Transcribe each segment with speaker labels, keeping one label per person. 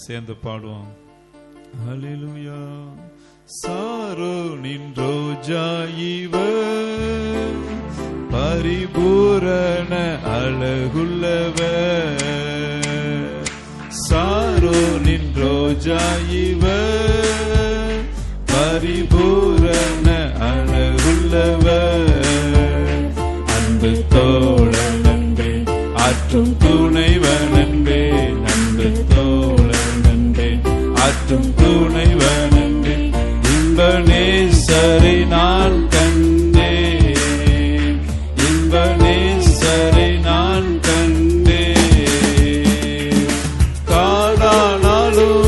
Speaker 1: சேர்ந்து பாடுவோம். ஹல்லேலூயா. சாரோனின் ரோஜா இவர், பரிபூரண அழகுள்ளவர். சாரோனின் ரோஜா இவர், பரிபூரண அழகுள்ளவர். அன்பு தோழன் அன்பே, ஆற்றும் துணைவன் அன்பே. அன்பு தோழன் அன்பே, ஆற்றும் துணைவன் அன்பே. இன்ப நேசரை நான் கண்டேன், இன்ப நேசரை நான் கண்டேன். காடானாலும்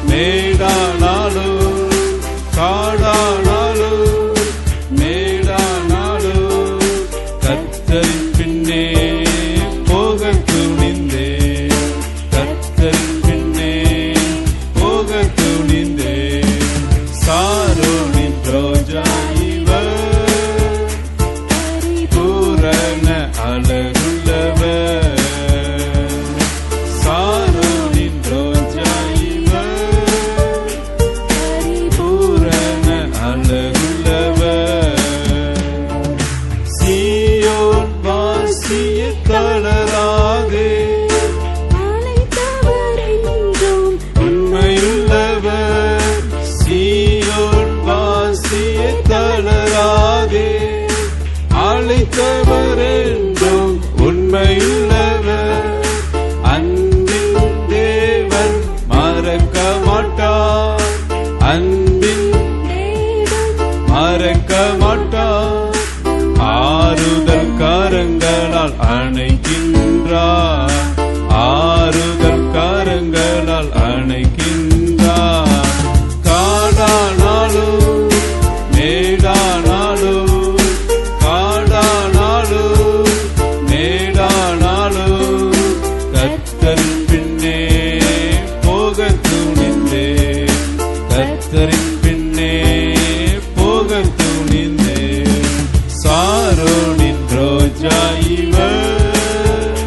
Speaker 1: மேடானாலும், காடானாலும் மேடானாலும், கர்த்தரின் பின்னே போக துணிந்தேன், கர்த்தரின் பின்னே போக துணிந்தேன். சாரோனின் ரோஜா இவர், பூரண அழகுள்ளவர். சாரோனின் ரோஜா இவர், பூரண அழகுள்ளவர். சீயோன் வாசிய தளராதே, உண்மையுள்ளவர். சீயோன் வாசிய தளராதே, அழைத்தவர் என்றும் உண்மையுள்ளவர். அன்பின் தேவன் மறக்க மாட்டார், அன்பின் மறக்க மாட்டார். ஆறுதல் கரங்களால் அணைக்கின்றார், ஆறுதல் கரங்களால் அணைக்கின்றார். காடானாலும் மேடானாலும், காடானாலும் மேடானாலும், கர்த்தரின் பின்னே போக துணிந்தேன், கர்த்தரின் பின்னே போக துணிந்தேன். சாரோனின் ரோஜா இவர்,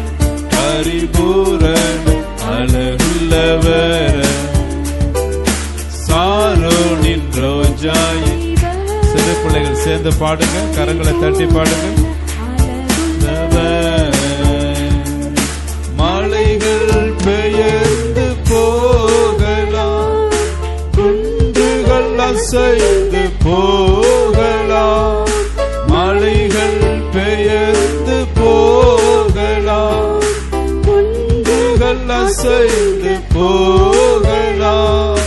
Speaker 1: பரிபூரண அழகுள்ளவர். சாரோனின் ரோஜா. சிறு பிள்ளைகள் சேர்ந்து பாடுங்க, கரங்களை தட்டி பாடுங்க. மலைகள் பெயர்ந்து போகலாம், குன்றுகள் அசைந்து போகலாம். மலைகள் பெயர்ந்து போகலாம், குன்றுகள் அசைந்து போகலாம்.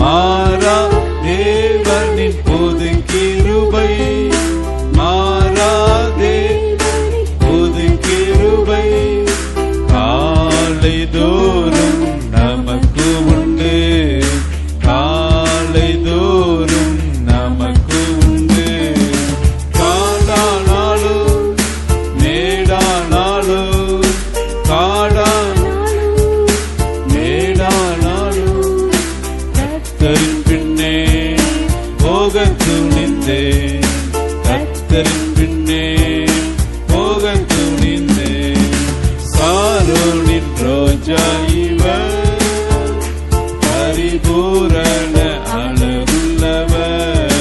Speaker 1: மாறா தேவனின் புது கிருபை, மாறாதே புது கிருபை. காலை தோறும் நமக்கு உண்டு, காலை தோறும் நமக்கு உண்டு. காடானாலும் மேடானாலும், காடானாலும் மேடானாலும், கர்த்தரின் பின்னே போக துணிந்தேன், கர்த்தரின் பின்னே போக துணிந்தேன். சாரோனின் ரோஜா இவர், பரிபூரண அழகுள்ளவர்.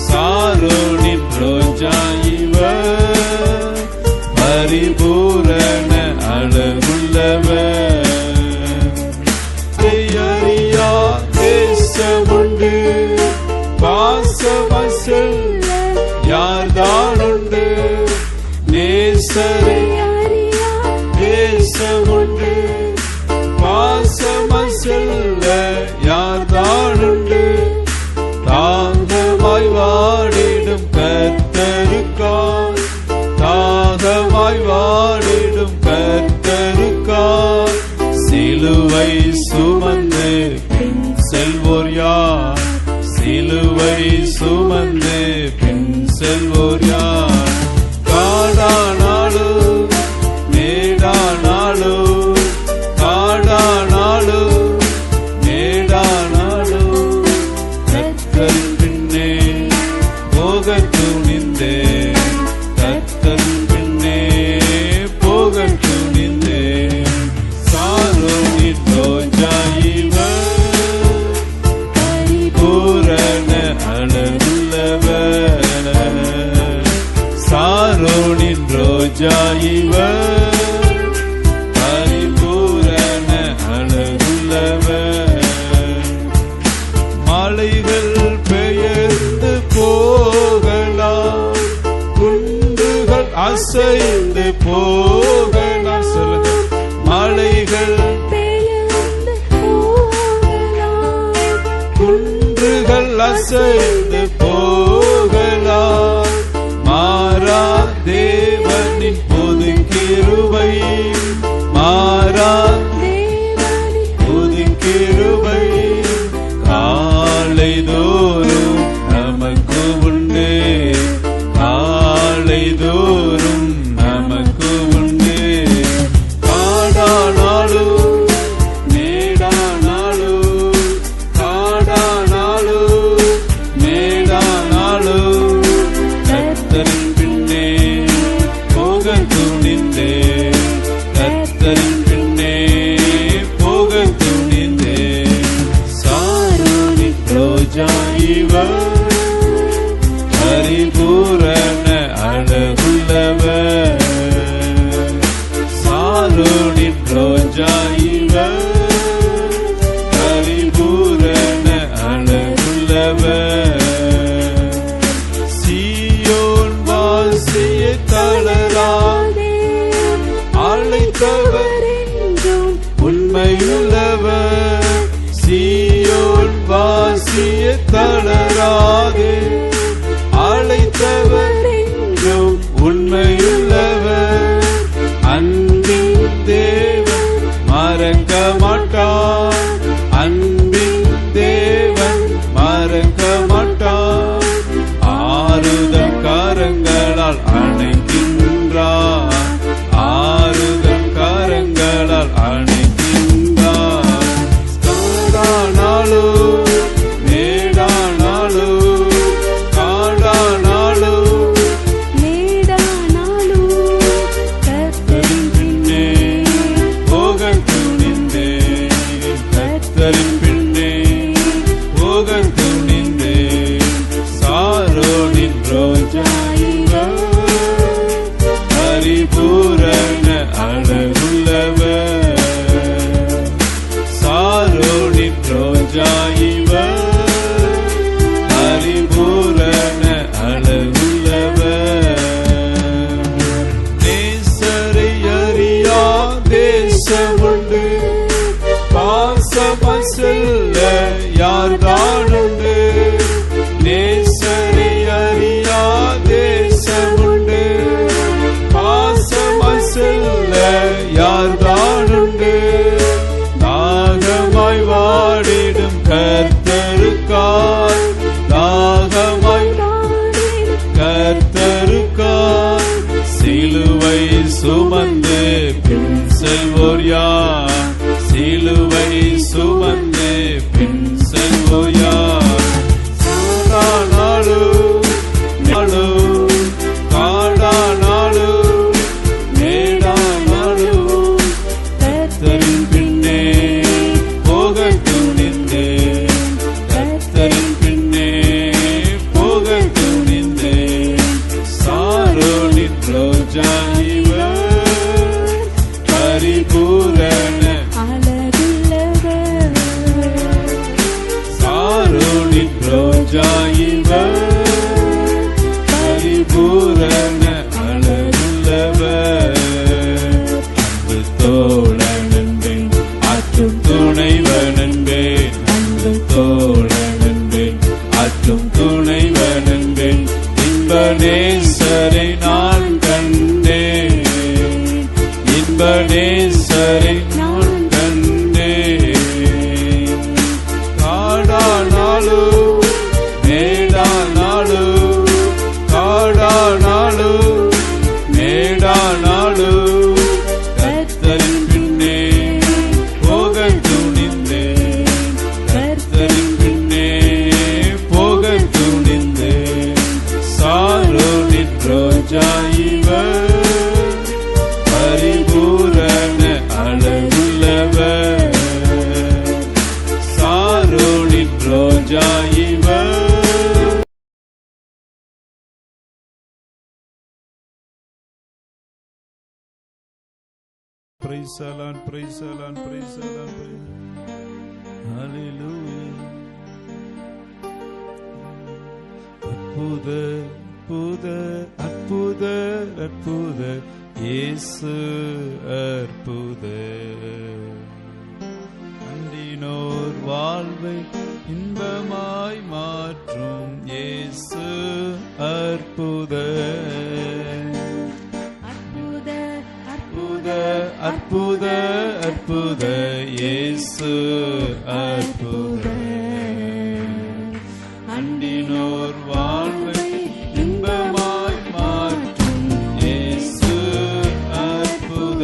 Speaker 1: சாரோனின் ரோஜா இவர், பரிபூரண அழகுள்ளவர். அறியா தேசமுண்டு, பாசமசல் யார்தானுண்டு. நேசரை தேசமுண்டு, பாசமசல்ல யார்தானுண்டு. தாகமாய் வாடிடும் கர்த்தருக்காய், தாகமாய் வாடிடும் கர்த்தருக்காய். சிலுவை சுமந்து பின் செல்வோர் யார், சிலுவை சுமந்து பின் செல்வோர் யார். காடானாலும் மேடானாலும், காடானாலும் மேடானாலும், கர்த்தரின் பின்னே போக துணிந்தேன், கர்த்தரின் பின்னே போக துணிந்தேன். சாரோனின் பரிபூரண அழகுள்ளவர், சாரோனின் ரோஜா இவர், பரிபூரண அழகுள்ளவர். மலைகள் பெயர்ந்து போகலாம், குன்றுகள் அசைந்து போகலாம். சொல்லுங்க. மலைகள்
Speaker 2: பெயர்ந்து போகலாம்,
Speaker 1: குன்றுகள் அசைந்து போகலாம், மாறா தேவனின் பொது கிருபை, மாறா
Speaker 2: தேவனின்
Speaker 1: பொது கிருபை காலைதோறும் நமக்கு உண்டு, காலைதோறும் நமக்கு உண்டு. காடானாலும் மேடானாலும், காடானாலும் மேடானாலும், கர்த்தரின் பின்னே போக துணிந்தே, கர்த்தரின் பின்னே போக துணிந்தே. சாரோனின் ரோஜா இவர், பரிபூரண அழகுள்ளவர், சாரோனின் ரோஜா இவர், பரிபூரண அழகுள்ளவர். சீயோன் வாசியை தளராதே, அழைத்தவர்
Speaker 2: என்றும்
Speaker 1: உண்மையுள்ளவர், சீயோன் வாசியை தளராதே, அழைத்தவர் என்றும் உண்மையுள்ளவர். அன்பின் தேவன் மறக்க மாட்டார், அன்பின் தேவன் மறக்க மாட்டார். ஆறுதல் கரங்களால் அணைக்கின்றார், ஆறுதல் கரங்களால் அணைக்கின்றார். காடானாலும் மேடானாலும், காடானாலும்
Speaker 2: மேடானாலும், கர்த்தரின்
Speaker 1: பின்னே போக துணிந்தே, கர்த்தரின் பின்னே போக துணிந்தே. சாரோனின் ரோஜா இவர், பரிபூரண அழகுள்ளவர், சாரோனின் ரோஜா இவர், பரிபூரண அழகுள்ளவர். நேசரை அறியா தேசம் உண்டு, பாசமா செல்ல யார்தான் உண்டு. நேசரை அறியா தேசம் உண்டு, பாசமா செல்ல யார்தான் உண்டு. தாகமாய் வாடிடும் கர்த்தருக்காய், தாகமாய் கர்த்தருக்காய், சிலுவை சுமந்து பின் செல்வோர் யார், சிலுவை சுமந்து பின் செல்வோர் யார். காடானாலும் மேடானாலும், காடானாலும் மேடானாலும், கர்த்தரின் பின்னே போக துணிந்தே, கர்த்தரின் பின்னே போக துணிந்தே. சாரோனின் ரோஜா இவர், பரிபூரண
Speaker 2: அழகுள்ளவர்,
Speaker 1: சாரோனின் ரோஜா இவர், பரிபூரண அழகுள்ளவர். அன்பு தோழன் என்பேன், ஆற்றும் துணைவன் என்பேன், அன்பு தோழன் என்பேன், ஆற்றும் துணைவன் என்பேன். இன்ப நேசரை நான் கண்டேன், இன்ப நேசரை நான் கண்டேன். காடானாலும் மேடானாலும், காடானாலும் மேடானாலும், கர்த்தரின் பின்னே போக துணிந்தே, கர்த்தரின் பின்னே போக துணிந்தே. சாரோனின் ரோஜா பிரைசலான் பிரைசலான் பிரைசலான். ஹல்லேலூயா. அற்புத அற்புத அற்புத அற்புத இயேசு அற்புத. அண்டினோர் வாழ்வை இன்பமாய் மாற்றும் இயேசு அற்புத. அற்புத அற்புத அற்புத இயேசு அற்புத. அண்டினோர் வாழ்வை இன்பமாய் மாற்றும் இயேசு அற்புத.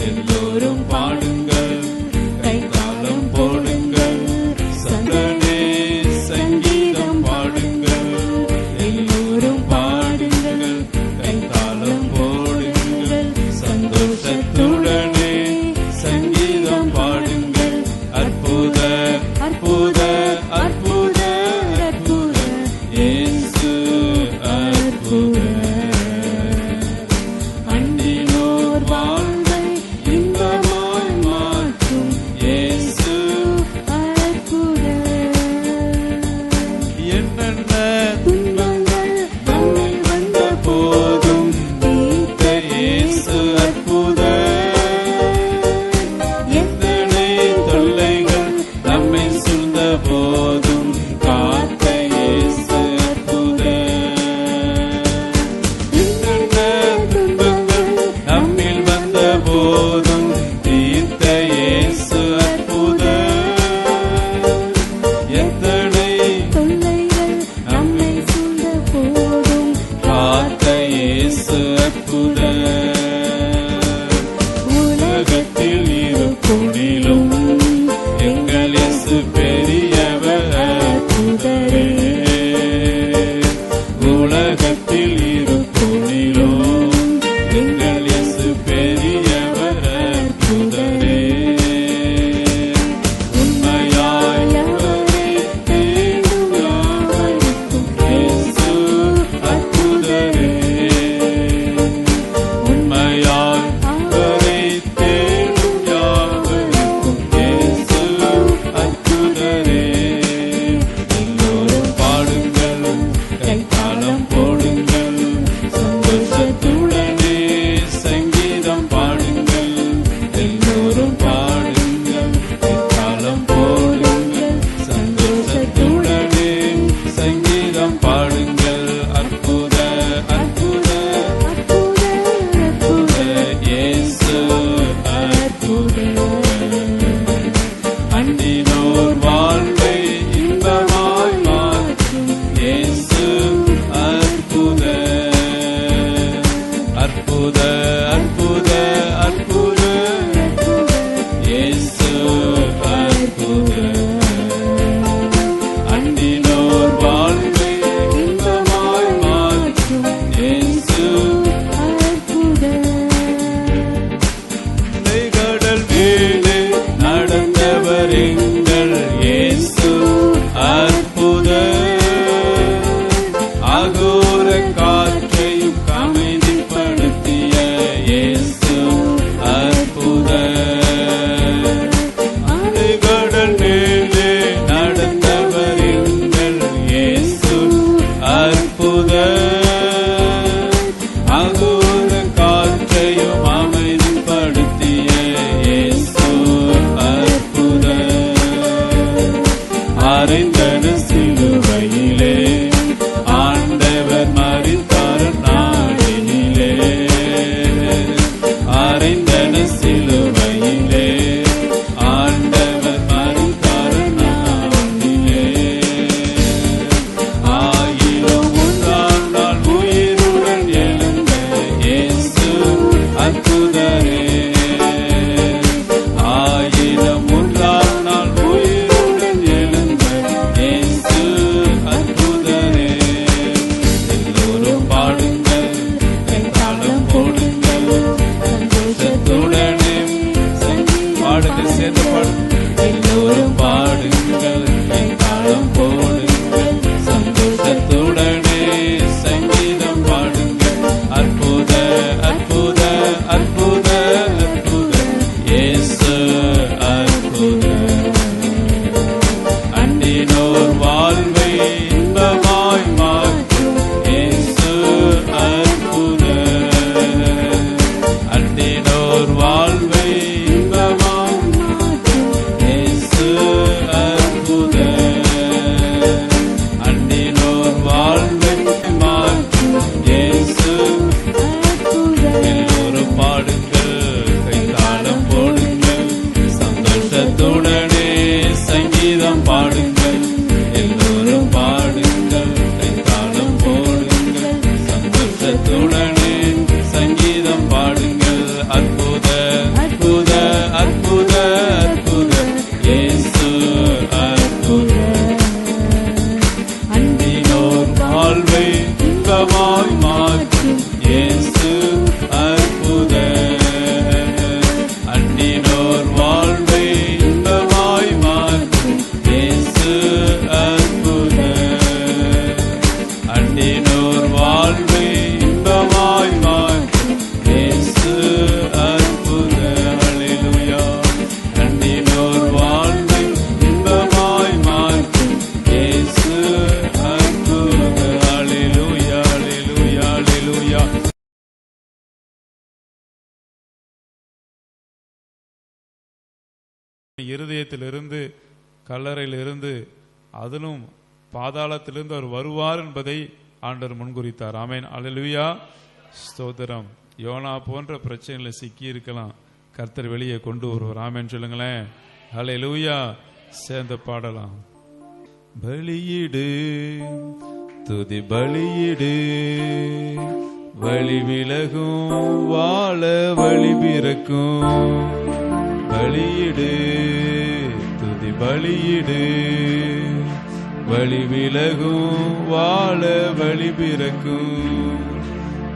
Speaker 1: எல்லோரும் பாடுங்கள், கைத்தாளம் போடுங்கள், சந்தனே சங்கீதம் பாடுங்கள். எல்லோரும் பாடுங்கள், கைத்தாளம் போடுங்கள், சந்தோஷத்துடனே சங்கீதம் பாடுங்கள். அற்புத அற்புத அற்புத அற்புத இயேசு அற்புத. அண்டினோர் வாழ்வை இன்பமாய் மாற்றும் இயேசு அற்புத. என்னென்ன துன்பங்கள் நம்மில் வந்த போதும் தீர்த்த இயேசு அற்புத. எத்தனை தொல்லைகள் நம்மை சூழ்ந்த போதும் காத்த இயேசு அற்புத. என்னென்ன துன்பங்கள் நம்மில் வந்த போதும் தீர்த்த இயேசு அற்புத. எத்தனை
Speaker 2: தொல்லைகள் நம்மை சூழ்ந்த போதும்
Speaker 1: காத்த இயேசு அற்புத. உலகத்தில் இருப்போனிலும் எங்கள் இயேசு பெரியவர் அற்புதரே. உலகத்தில் இருப்போனிலும் எங்கள் இயேசு பெரியவர் அற்புதரே. உண்மையாய் அவரை தேடும் யாவருக்கும் இயேசு அற்புதரே. உண்மையாய் அவரை தேடும் யாவருக்கும் இயேசு அற்புதரே. எல்லோரும் பாடுங்கள், கைத்தாளம் போடுங்கள், சந்தோஷத்துடனே சங்கீதம் பாடுங்கள். எல்லோரும் பாடுங்கள், கைத்தாளம் போடுங்கள், சந்தோஷத்துடனே சங்கீதம் பாடுங்கள். அற்புத அற்புத
Speaker 2: அற்புத அற்புத
Speaker 1: இயேசு அற்புத. அண்டினோர் வாழ்வை இன்பமாய் மாற்றும் இயேசு அற்புத. அற்புத அற்புத அற்புத இயேசு அற்புத. அண்டினோர் வாழ்வை இன்பமாய் மாற்றும் இயேசு
Speaker 2: அற்புத.
Speaker 1: கடல் மேலே நடந்தவர் எங்கள் இயேசு அற்புத. அகோர காற்றையும் அமைதிப்படுத்திய இயேசு அற்புத. கடல் மேலே நடந்தவர் எங்கள் இயேசு அற்புத. அகோர காற்றையும் அமைதிப்படுத்திய இயேசு அற்புத. அறைந்தன சிலுவையிலே ஆண்டவர் மரித்தார் நாளினிலே. அறைந்தன சிலுவையிலே ஆண்டவர் மரித்தார் நாளினிலே. ஆயிரம் ஒன்றாம் நாள் உயிருடன் எழுந்த இயேசு அற்புதரே. ஆயிரம் ஒன்றாம் நாள் உயிருடன் எழுந்த இயேசு அண்டினோர் வாழ்வை இன்பமாய் மாற்றும் இயேசு அற்புதர். அண்டினோர் வாழ்வை இன்பமாய் இயேசு அற்புதர். அண்டினோர் வாழ்வை மாற்றும் இயேசு. எல்லோரும் பாடுங்கள், கைத்தாளம் போடுங்கள், சந்தோஷத்துடனே சங்கீதம் பாடுங்கள். எல்லோரும் பாடுங்கள், கைத்தாளம் போடுங்கள், சந்தோஷத்துடனே சங்கீதம் பாடுங்கள். அற்புத அற்புத அற்புத அற்புத இயேசு அற்புத. அண்டினோர் வாழ்வை இன்பமாய் மாற்றும் இயேசு அற்புத. அண்டினோர் வாழ்வை இன்பமாய் மாற்றும் இயேசு அற்புத. அண்டினோர் வாழ்வை இன்பமாய் மாற்றும் இயேசு அற்புத. ஹல்லேலூயா. அண்டினோர் வாழ்வை இன்பமாய் மாற்றும் இயேசு அற்புத. ஹல்லேலூயா, ஹல்லேலூயா, ஹல்லேலூயா. இருதயத்திலிருந்து, கல்லறையிலிருந்து, அதிலும் பாதாளத்திலிருந்து அவர் வருவார் என்பதை ஆண்டவர் முன்குறித்தார். ஆமென், அல்லேலூயா, ஸ்தோத்திரம். யோனா போன்ற பிரச்சனைகளை சிக்கி இருக்கலாம், கர்த்தர் வெளியே கொண்டு வருவார். ஆமென் சொல்லுங்களேன். அல்லேலூயா. சேர்ந்து பாடலாம். பலியிடு துதி பலியிடு, வழி விலகும் வாழ வழி பிறக்கும். பலியிடு துதி பலியிடு, வழி விலகும் வாழ வழி பிறக்கும்.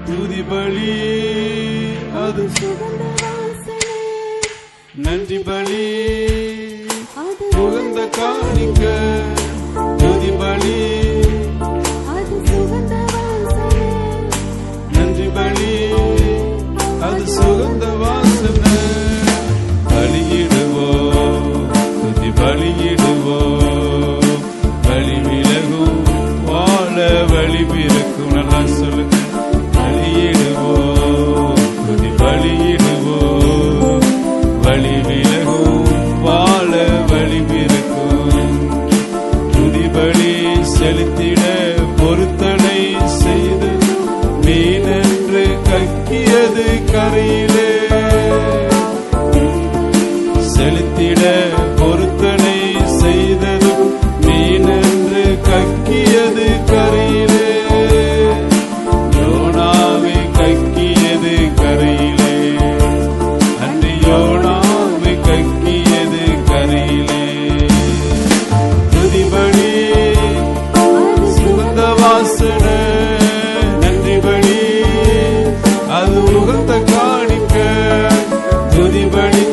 Speaker 1: துதி பலி அது நன்றி பலி, உகந்த காணிக்க. துதி பலி நன்றி பலி, அது சுகந்த வாசனை. பலியிடுவோம் துதி பலியிடுவோம், வழி விலகும் வாழ வழி பிறக்கும். நல்லா சொல்லுங்க. பலியிடுவோம் துதி பலியிடுவோம், வழி விலகும் வாழ வழி பிறக்கும். துதி பலி செலுத்திட பொருத்தனை செய்து மீனென்று கக்கியது கரையிலே. செலுத்திட பொருத்தனை செய்ததும் மீனென்று கக்கியது கரையிலே. யோனாவை கக்கியது கரையிலே, அன்று யோனாவை கக்கியது கரையிலே. துதிபலி சுகந்த வாசனை, நன்றி பலி அது உகந்த காணிக்க. துதிபலி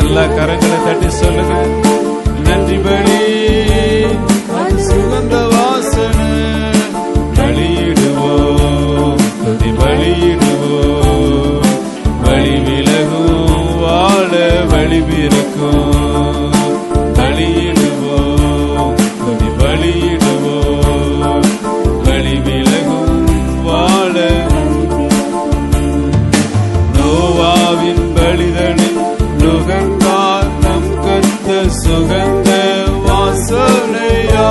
Speaker 1: எல்லா கரங்களை தட்டி சொல்லுங்க. நன்றி பலி அது சுகந்த வாசனை. பலியிடுவோம் துதி பலியிடுவோம், வழி விலகும் வாழ வழி பிறக்கும். பலியிடுவோம் துதி பலியிடுவோம், வழி விலகும் வாழ. நோவாவின் பலிதனை நுகர்ந்தார் நம் கர்த்தர் சுகந்த வாசனையா.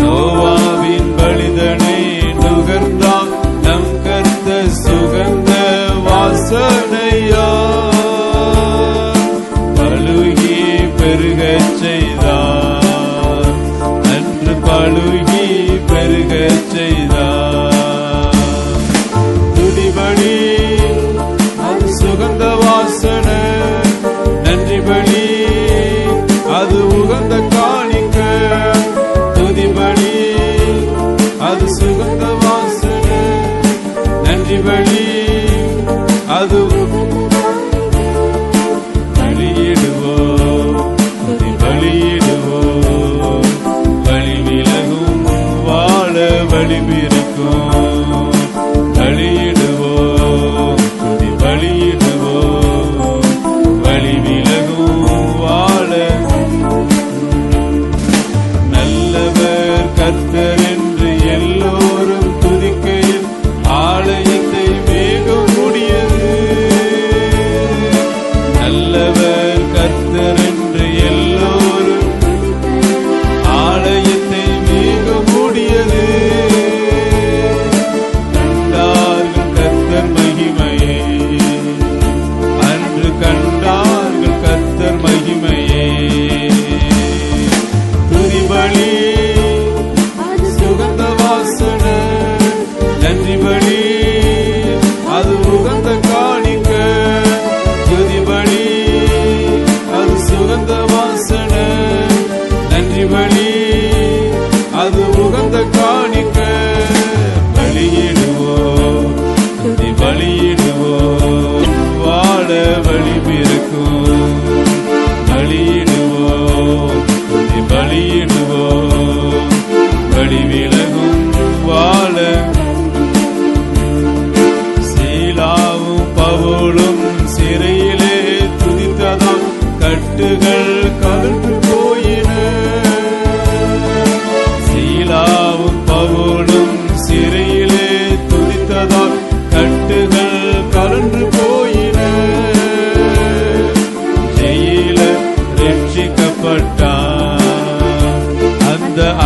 Speaker 1: நோவாவின் பலிதனை நுகர்ந்தார் நம் கர்த்தர் சுகந்த வாசனையா. பழுகி பெருகச் செய்தார், அன்று பழுகி பெருகச் செய்தார். துதிபலி அது சுகந்த வாசனை, நன்றி பலி அது உகந்த காணிக்க. துதிபலி அது சுகந்த வாசனை, நன்றி பலி அது. பலியிடுவோம் துதி பலி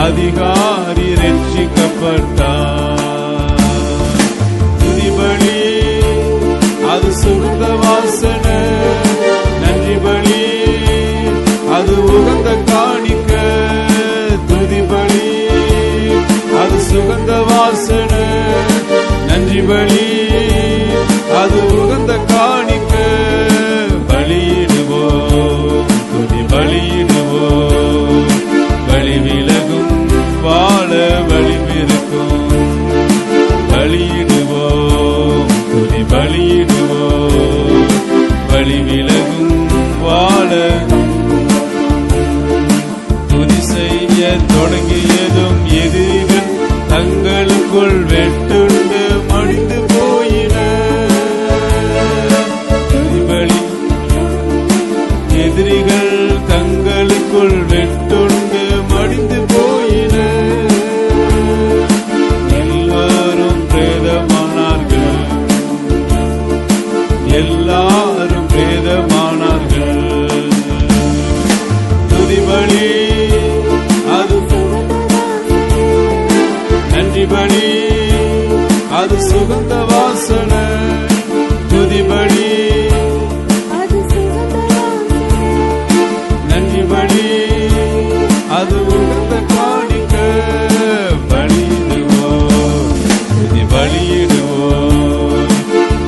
Speaker 1: அதிகாரி ரட்சிக்கப்பட்டார். துதிபலி அது சுகந்த வாசனை, நன்றி பலி அது உகந்த காணிக்க. துதிபலி அது சுகந்த வாசனை, நன்றி பலி அது உகந்த காணிக்க. பலியிடுவோம், துதி பலியிடுவோம், வழி விலகும் வாழ வழிவிருக்கும். பலியிடுவோம், துதி பலியிடுவோம், வழி விலகும் வாழ. துதி செய்ய தொடங்கியதும் எதிரிகள் தங்களுக்குள் வெட்டுண்டு மடிந்து போயின. துதிபலி எதிரிகள் தங்களுக்குள் வெட்டுண்டு மடிந்து போயின. எல்லாரும் பிரேதமானார்கள், எல்லாரும் பிரேதமானார்கள். துதிபலி அது நன்றி பலி அது சுகந்த வாசனை. துதிபலி நன்றி பலி அது உகந்த காணிக்க. பலியிடுவோம், துதி பலியிடுவோம்,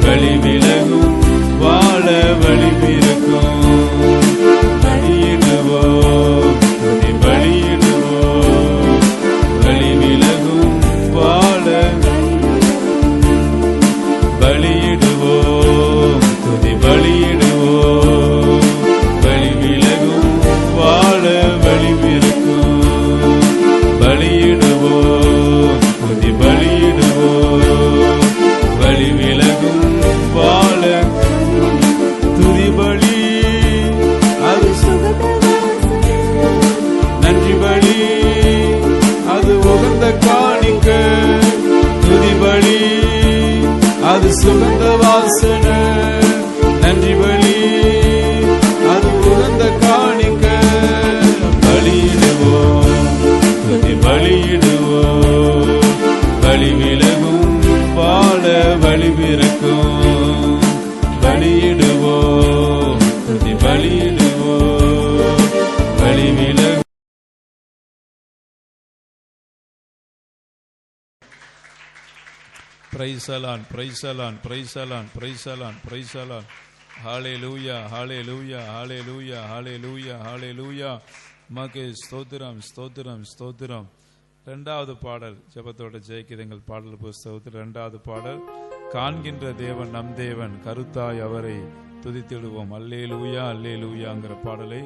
Speaker 1: வழி விலகும் வாழ வழிவிருக்கும். பலியிடுவோம், துதி பலியிடுவோம், வழி விலகும் வாழ. பலியிடுவோம், துதி பலியிடுவோம், வழி விலகும் வாழ வழிவிருக்கும். பலியிடுவோம், துதி பலியிடுவோம், வழி விலகும் வாழ. துதி பலி அது நன்றி பலி அது உகந்த காணிக்க. துதி பலி அது சுகந்த வாசனை, நன்றி பலி அது உகந்த காணிக்க. பலியிடுவோம், துதி பலியிடுவோம், வழி விலகும் வாழ வழிவிருக்கும். பலியிடுவோம், துதி பலியிடுவோம், வழி விலகும். பிரைசலான் பிரைசலான் பிரைசலான் பிரைசலான் பிரைசலான். ஹalleluya ஹalleluya ஹalleluya ஹalleluya ஹalleluya. மகே ஸ்தோத்திரம் ஸ்தோத்திரம் ஸ்தோத்திரம். இரண்டாவது பாடல் ஜெபத்தோட ஜெயிக்கிறங்கள் பாடல் புஸ்தகத்தில் இரண்டாவது பாடல். காண்கின்ற தேவன் நம் தேவன், கருத்தாய் அவரை துதித்திடுவோம். அல்லேலூயா அல்லேலூயாங்கிற பாடலை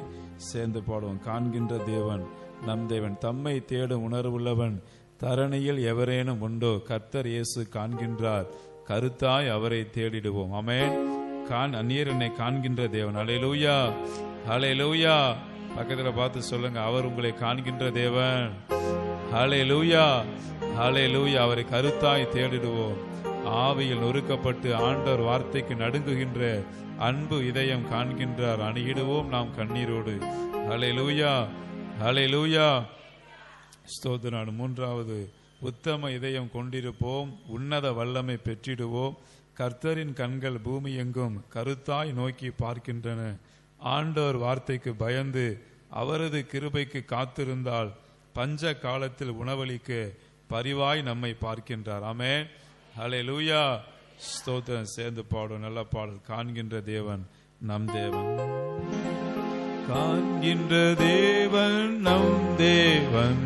Speaker 1: சேர்ந்து பாடுவோம். காண்கின்ற தேவன் நம் தேவன், தம்மை தேடும் உணர்வுள்ளவன் தரணியில் எவரேனும் உண்டோ? கர்த்தர் இயேசு காண்கின்றார், கருத்தாய் அவரை தேடிடுவோம். ஆமென். அந்நியர் என்னை காண்கின்ற தேவன். அல்லேலூயா அல்லேலூயா. பக்கத்துல பார்த்து சொல்லுங்க, அவர் உங்களை காண்கின்ற தேவன். அல்லேலூயா அல்லேலூயா. அவரை கருத்தாய் தேடிடுவோம். ஆவியில் நொறுக்கப்பட்டு ஆண்டவர் வார்த்தைக்கு நடுங்குகின்ற அன்பு இதயம் காண்கின்றார், அணுகிடுவோம் நாம் கண்ணீரோடு. அல்லேலூயா அல்லேலூயா. ஸ்தோத்திரம். மூன்றாவது, உத்தம இதயம் கொண்டிருப்போம், உன்னத வல்லமை பெற்றிடுவோம். கர்த்தரின் கண்கள் பூமி எங்கும் கருத்தாய் நோக்கி பார்க்கின்றன. ஆண்டவர் வார்த்தைக்கு பயந்து அவரது கிருபைக்கு காத்திருந்தால் பஞ்ச காலத்தில் உணவளிக்க பரிவாய் நம்மை பார்க்கின்றார். ஆமென். ஹல்லேலூயா. ஸ்தோத்திரம். சேர்ந்து பாடும் நல்ல பாடல். காண்கின்ற தேவன் நம் தேவன். காண்கின்ற தேவன் நம் தேவன்,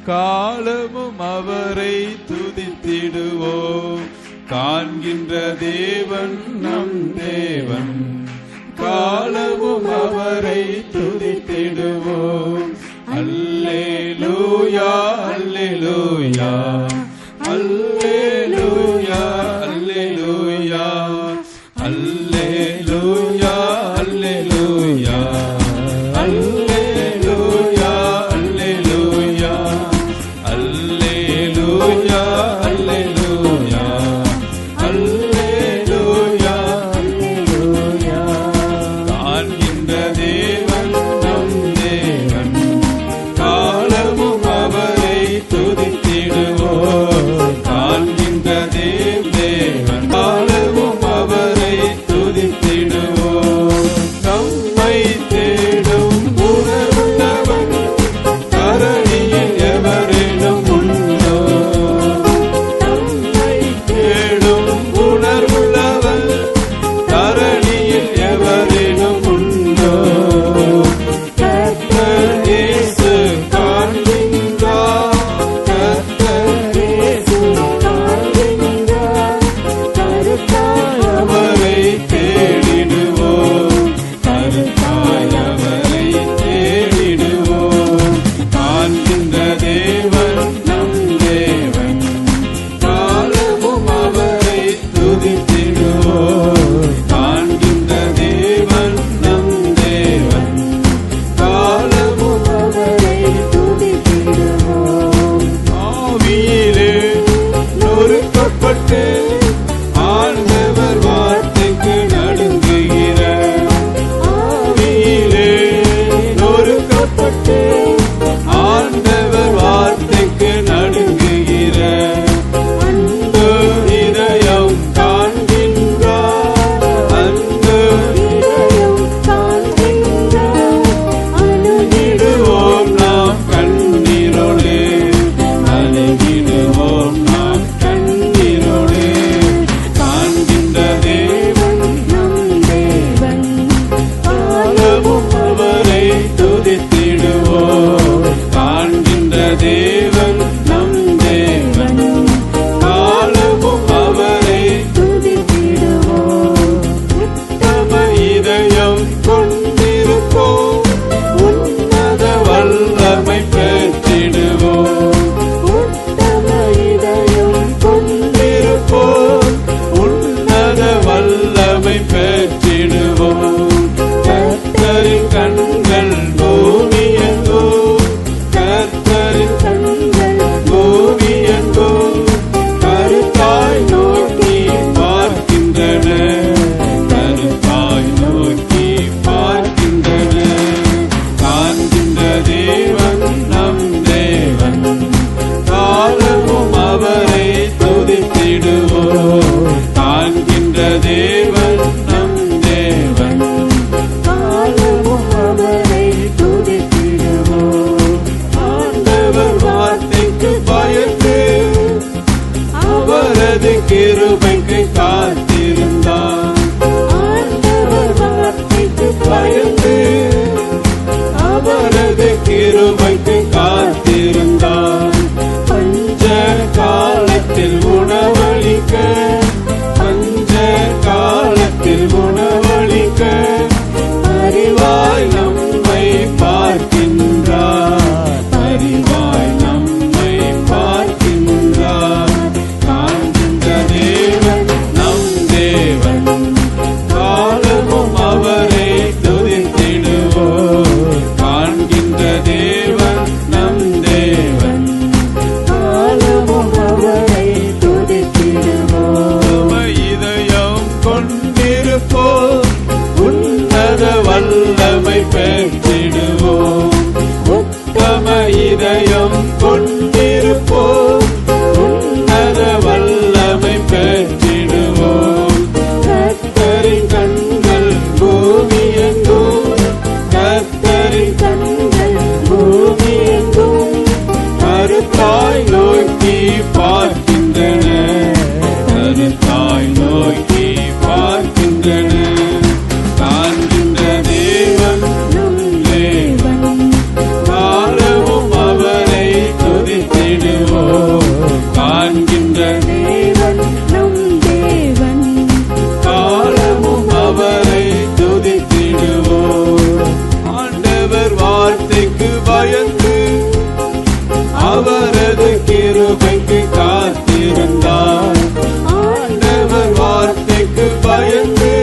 Speaker 1: காலமும் அவரை துதித்திடுவோம். காண்கின்ற தேவன் நம் தேவன், காலமும் அவரை துதித்திடுவோம். அல்லேலூயா அல்லேலூயா அல்லேலூயா அல்லேலூயா அல்லேலூயா அல்லேலூயா அல்லேலூயா அல்லேலூயா அல்லேலூயா அல்லேலூயா அல்லேலூயா அல்லேலூயா. காண்கின்ற தேவன் நம் தேவன், கிருபைக்கு காத்திருந்தார். பஞ்ச காலத்தில் உணவளிக்க, பஞ்ச காலத்தில் உணவளிக்க அறிவாய் நம்மை பார்க்கின்றார், அறிவாய் நம்மை பார்க்கின்றார். காண்கின்ற தேவன் நம் தேவன், காலமும் அவரை துதித்திடுவோம். காண்கின்ற தேவன் நம் தேவன், காலமும் அவரை துதித்திடுவோம். இதயம் கொண்டிருப்போம், உன்னத வல்லமை பெற்றிடுவோம். உத்தம இதயம் கொண்டிருப்போம், உன்னத வல்லமை பெற்றிடுவோம். கர்த்தரின் கண்கள் பூமியெங்கும், கர்த்தரின் கண்கள் பூமியெங்கும் கருத்தாய் நோக்கி பார்க்கின்றன, கருத்தாய் நோக்கி பார்க்கின்றன. காண்கின்ற தேவன் நம் தேவன், காலமும் அவரை துதித்திடுவோம். காண்கின்ற தேவன் நம் தேவன், காலமும் அவரை துதித்திடுவோம். ஆண்டவர் வார்த்தைக்கு பயந்து அவரது கிருபைக்கு காத்திருந்தார். ஆண்டவர் வார்த்தைக்கு பயந்து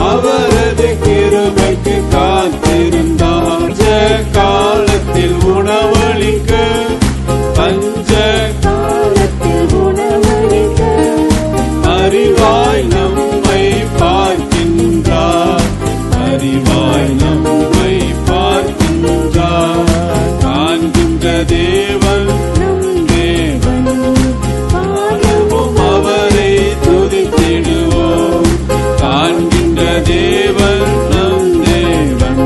Speaker 1: அவரது கிருபைக்கு காத்திருந்தார். பஞ்ச காலத்தில் உணவளிக்க, பஞ்ச காலத்தில் உணவளிக்க அறிவாய் நம்மை பார்க்கின்றார், அறிவாய் நம்மை பார்க்கின்றார். காண்கின்ற தேவன் நம் தேவன், காலமும் அவரை துதித்திடுவோம். காண்கின்ற தேவன் நம் தேவன்,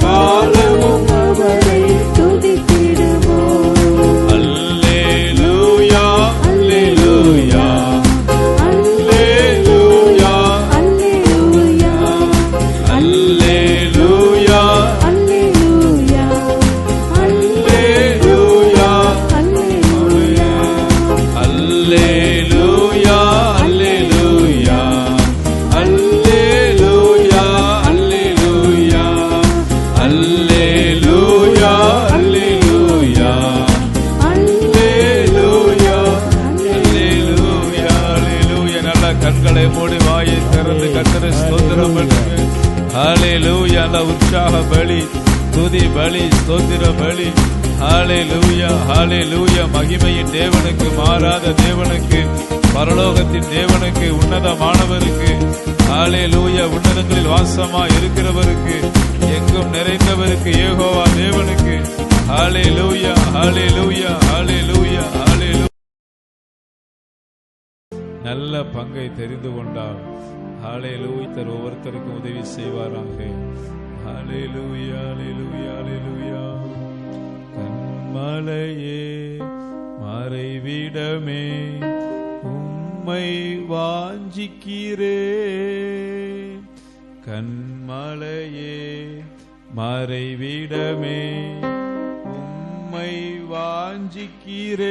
Speaker 1: காலமும் அவரை துதித்திடுவோம். அல்லேலூயா, அல்லேலூயா, அல்லேலூயா, அல்லேலூயா, அல்லேலூயா, அல்லேலூயா, அல்லேலூயா, அல்லேலூயா, அல்லேலூயா, அல்லேலூயா, அல்லேலூயா, அல்லேலூயா, அல்லேலூயா, அல்லேலூயா, அல்லேலூயா, அல்லேலூயா. நல்ல கண்களை மூடி வாயை திறந்து கர்த்தரை ஸ்தோத்திரம் பண்ணுங்க. ஹல்லேலூயா. நல்ல உற்சாக பலி, துதி பலி, ஸ்தோத்திர பலி. ஹல்லேலூயா, ஹல்லேலூயா. மகிமையின் தேவனுக்கு, மாறாத தேவனுக்கு, பரலோகத்தின் தேவனுக்கு, உன்னதமானவருக்கு, ஹல்லேலூயா. உன்னதங்களில் வாசமா இருக்கிறவருக்கு, எங்கும் நிறைந்தவருக்கு, யெகோவா தேவனுக்கு, ஹல்லேலூயா, ஹல்லேலூயா, ஹல்லேலூயா, ஹல்லேலூயா. நல்ல பங்கை தெரிந்து கொண்டால் ஹல்லேலூயா ஒவ்வொருத்தருக்கும் உதவி செய்வாராக. ஹல்லேலூயா, ஹல்லேலூயா, ஹல்லேலூயா. கன்மலையே மறைவிடமே உம்மை வாஞ்சிக்கிறேன். கன்மலையே மறைவிடமே உம்மை வாஞ்சிக்கிறேன்.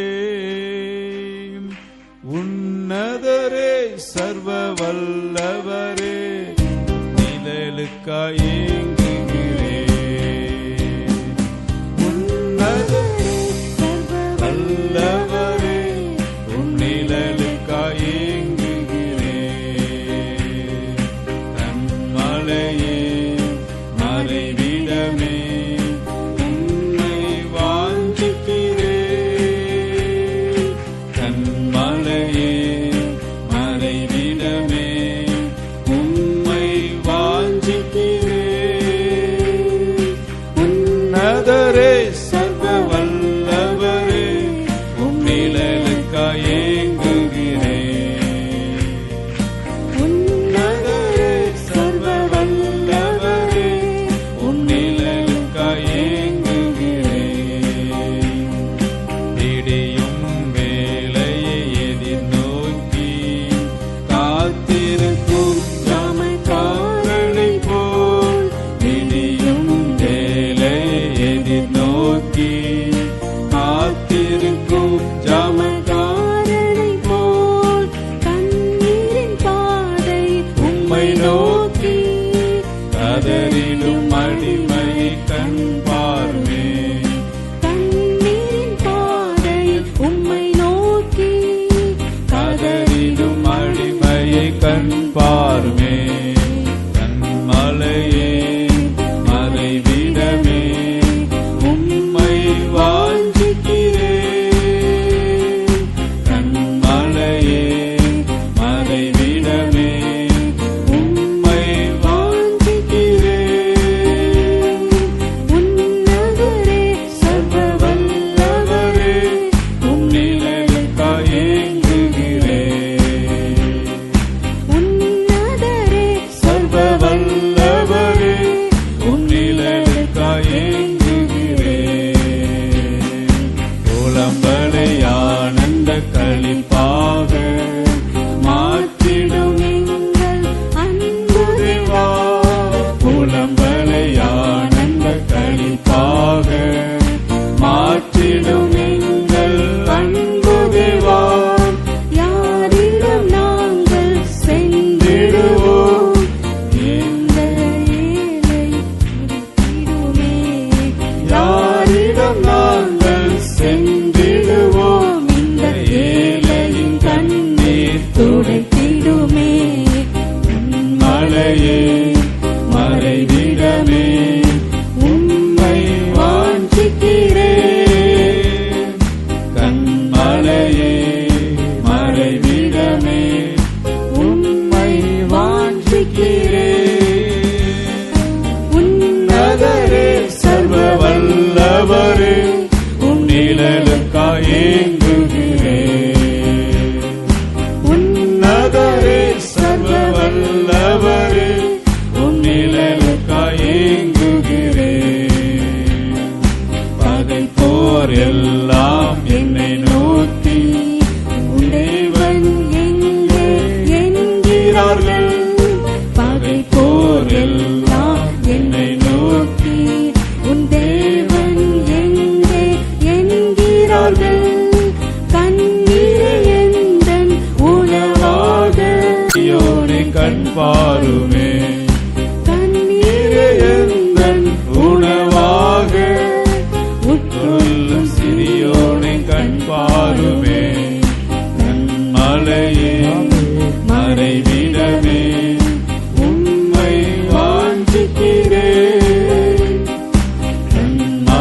Speaker 1: உன்னதரே சர்வ வல்லவரே நிழலுக்காய் ஏங்குகிறேன். உன்னதரே சர்வ வல்லவரே உம் நிழலுக்காய் ஏங்குகிறேன். கன்மலையே மறைவிடமே உம்மை வாஞ்சிக்கிறேன். கன்மலையே மறைவிடமே உம்மை வாஞ்சிக்கிறேன். உன்னதரே சர்வ வல்லவரே உம் நிழலுக்காய் ஏங்குகிறேன். உன்னதரே சர்வ வல்லவரே உம் நிழலுக்காய் ஏங்குகிறேன். இடியும் வேளையை எதிர்நோக்கி காத்திருக்கும் ஜாமக்காரனைப் போல் இடியும் வேளையை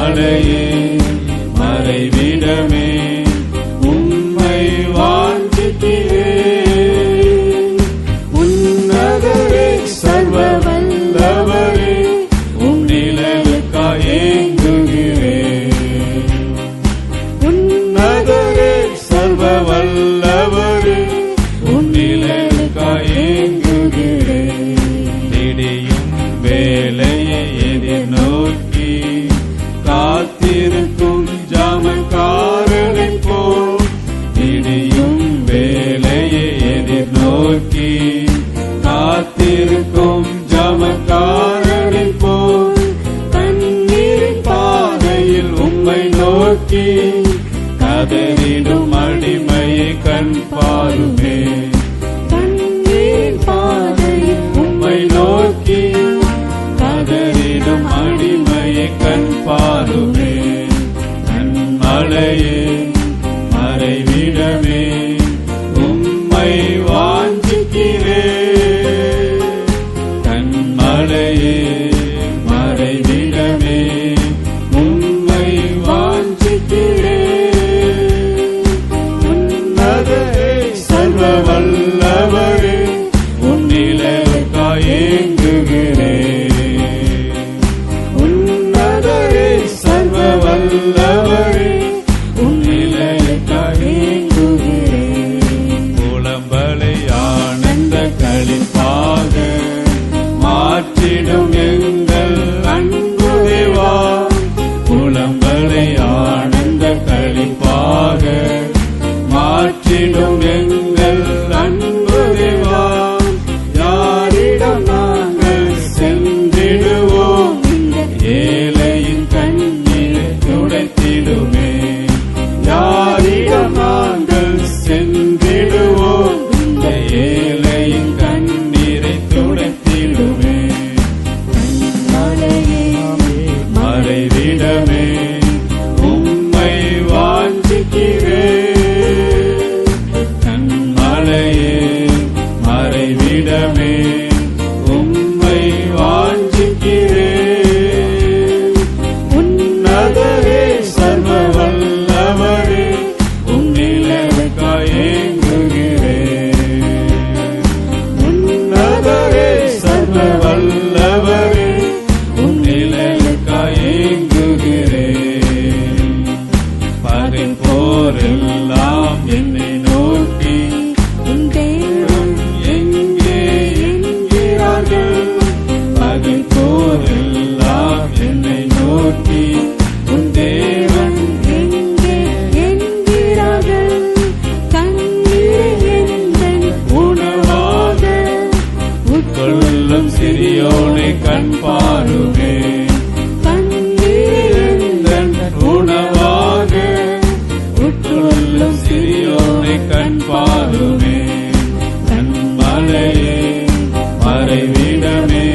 Speaker 1: மலையே மறைவிடமே உம்மை வாஞ்சிக்கிறேன். உன்னதரே சர்வ வல்லவரே உம் நிழலுக்காய் ஏங்குகிறேன். உன்னதரே சர்வ வல்லவரே உம் நிழலுக்காய் ஏங்குகிறேன். திடியும் வேலையை எதிர்நோக்கி காத்திருக்கும் ஜாமக்காரனைப் போல், திடியும் வேலையை எதிர்நோக்கி காத்திருக்கும் ஜாமக்காரனைப் போல், தண்ணீர் பாதையில் உம்மை நோக்கி கதறிடும் அடிமையை கண் பாருமே. தண்ணீர் பாதையில் உம்மை நோக்கி கதறிடும் அடிமையை கண் பாருமே. மலையே மறைவிடமே உம்மை வாஞ்சிக்கிறேன். கண்மலையே மறைவிடமே உம்மை வாஞ்சிக்கிறேன். உன்னதரே சர்வ வல்லவரே உம் நிழலுக்காய் ஏங்குகிறேன். உன்னதரே சர்வ வல்லவரே உம் நிழலுக்காய் ஏங்குகிறேன். புலம்பலை ஆனந்த களிப்பாக மாற்றிடும் எங்கள் அன்பு தேவா. புலம்பலை ஆனந்த களிப்பாக மாற்றிடும் எங்கள் அன்பு தேவா. யாரிடம் நாங்கள் சென்றிடுவோம், ஏழையின் கண்ணீரை துடைத்திடுமே. யாரிடம் நாங்கள் சென்றிடுவோம், ஏழையின் கண்ணீரை துடைத்திடுமே. மறைவிடமே உம்மை வாஞ்சிக்கிறேன். கண்மலையே மறைவிடமே உம்மை வாஞ்சிக்கிறேன். உன்னதரே சர்வ வல்லவரே உம் நிழலுக்காய் ஏங்குகிறேன். உன்னதரே சர்வ வல்லவரே உம் நிழலுக்காய் ஏங்குகிறேன். பகை போரெல்லாம் என்னை நோக்கி
Speaker 2: உன் தேவன்
Speaker 1: எங்கே என்கிறார்கள். பகை போரெல்லாம் என்னை நோக்கி உன் தேவன்
Speaker 2: எங்கே என்கிறார்கள். தண்ணீர் எந்தன்
Speaker 1: உணவாக உட்கொள்ளும் சிறியோனை கண் பாருமே.
Speaker 2: தண்ணீர்
Speaker 1: எந்தன் உணவாக உட்கொள்ளும் சிறியோனை கண் பாருமே. கண்மலையே மறைவிடமே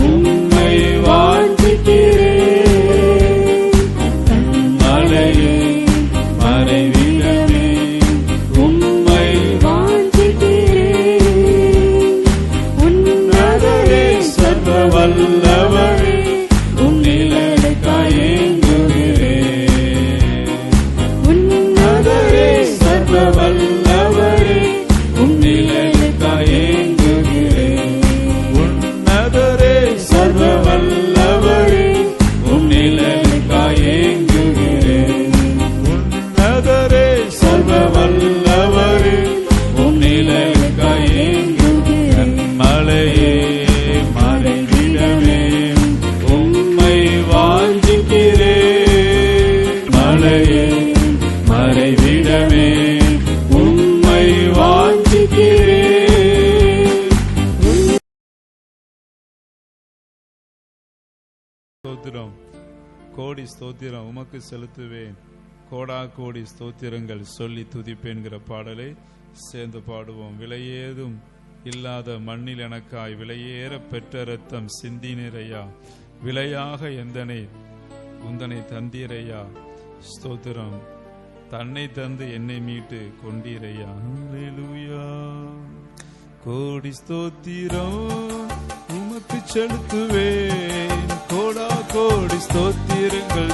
Speaker 1: உம்மை வாஞ்சிக்கிறேன். கண்மலையே மறைவிடமே உம்மை
Speaker 2: வாஞ்சிக்கிறேன்.
Speaker 1: உன்னதரே சர்வ வல்லவரே உம் நிழலுக்காய் ஏங்குகிறேன். உன்னதரே சர்வ வல்லவரே உம் நிழலுக்காய் ஏங்குகிறேன். உன்னதரே சர்வ வல்லவரே உம் நிழலுக்காய் ஏங்குகிறேன். உன்னதரே சர்வ வல்லவரே உம் நிழலுக்காய் ஏங்குகிறேன். மலையே மறைவிடமே உம்மை வாஞ்சிக்கிறேன். மலையே மறைவிடமே உம்மை வாஞ்சிக்கிறேன். ஸ்தோத்திரம், கோடி ஸ்தோத்திரம் உமக்கு செலுத்துவேன். கோடா கோடி ஸ்தோத்திரங்கள் சொல்லி துதிப்பேன்கிற பாடலை சேர்ந்து பாடுவோம். விலையேதும் இல்லாத மண்ணில் எனக்காய் விலையேற பெற்ற ரத்தம் சிந்தினரையா. விலையாக எந்தனை உந்தனை தந்தீரையா. ஸ்தோத்திரம், தன்னை தந்து என்னை மீட்டு கொண்டீரையா. அல்லேலூயா. கோடி ஸ்தோத்திரம் உமக்கு செலுத்துவேன். கோடா கோடி ஸ்தோத்திரங்கள்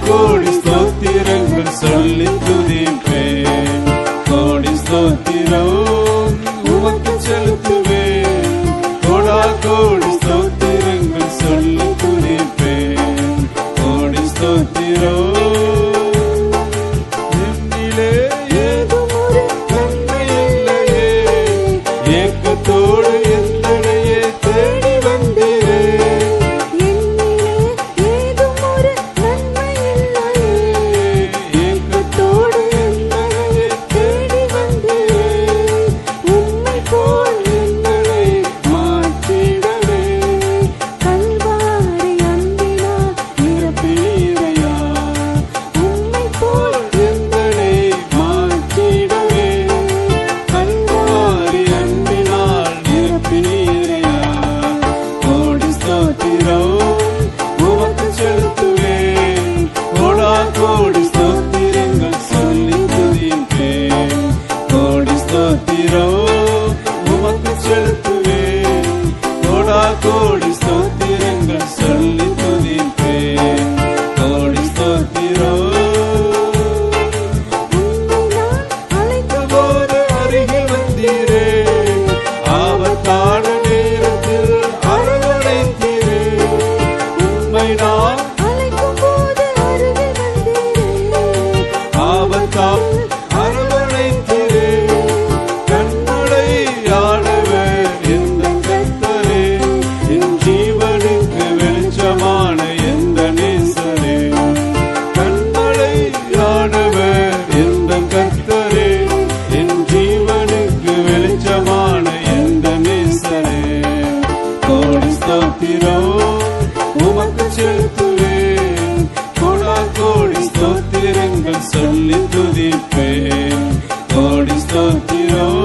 Speaker 1: கோடி ஸ்தோத்திரங்கள் சொல்லி துதிப்பேன். கோடி ஸ்தோத்திரம் உமக்கு செலுத்துவேன். கோடா கோடி ஸ்தோத்திரங்கள் சொல்லி துதிப்பேன். கோடி ஸ்தோத்திரம் என்னிலே ஏதும் ஒரு நன்மை இல்லையே. ஏக்கத்தோடு எந்தனையே தேடி வந்தீரே.
Speaker 2: என்னிலே ஏதும் ஒரு நன்மை இல்லையே.
Speaker 1: ஏக்கத்தோடு எந்தனையே தேடி வந்தீரே.
Speaker 2: உம்மை போல்
Speaker 1: என்னை மாற்றிடவே
Speaker 2: கல்வாரி அன்பினால்
Speaker 1: நிரப்பினீரையா.
Speaker 2: உம்மை போல்
Speaker 1: எந்தனை மாற்றிடவே கல்வாரி அன்பினால் நிரப்பினீரையா. கோடி ஸ்தோத்திரம் உமக்கு செலுத்துவேன். கோடா கோடி ஸ்தோத்திரங்கள் சொல்லி துதிப்பேன். கோடி ஸ்தோத்திரம் உமக்கு செலுத்துவேன். கோடா கோடி ஸ்தோத்திரங்கள் சொல்லி துதிப்பேன். கோடி ஸ்தோத்திரம்
Speaker 2: உம்மை நான் அழைக்கும்
Speaker 1: போது அருகில் வந்தீரே. ஆபத்தான நேரத்தில் அரவணைத்தீரே. உம்மை நான்
Speaker 2: அழைக்கும் போது அருகில் வந்தீரே.
Speaker 1: ஆபத்தால் அரவணைத்தீரே. கண்மலையானவர் எந்தன் கர்த்தரே. என் ஜீவனுக்கு வெளிச்சமான எந்த நேசரே. கண்மலையானவர் எந்தன் கர்த்தரே. என் ஜீவனுக்கு வெளிச்சமான எந்த நேசரே. கோடி ஸ்தோத்திரம் உமக்கு செலுத்துவேன். கோடா கோடி ஸ்தோத்திரங்கள் சொல்லி துதிப்பேன். கோடி ஸ்தோத்திரம்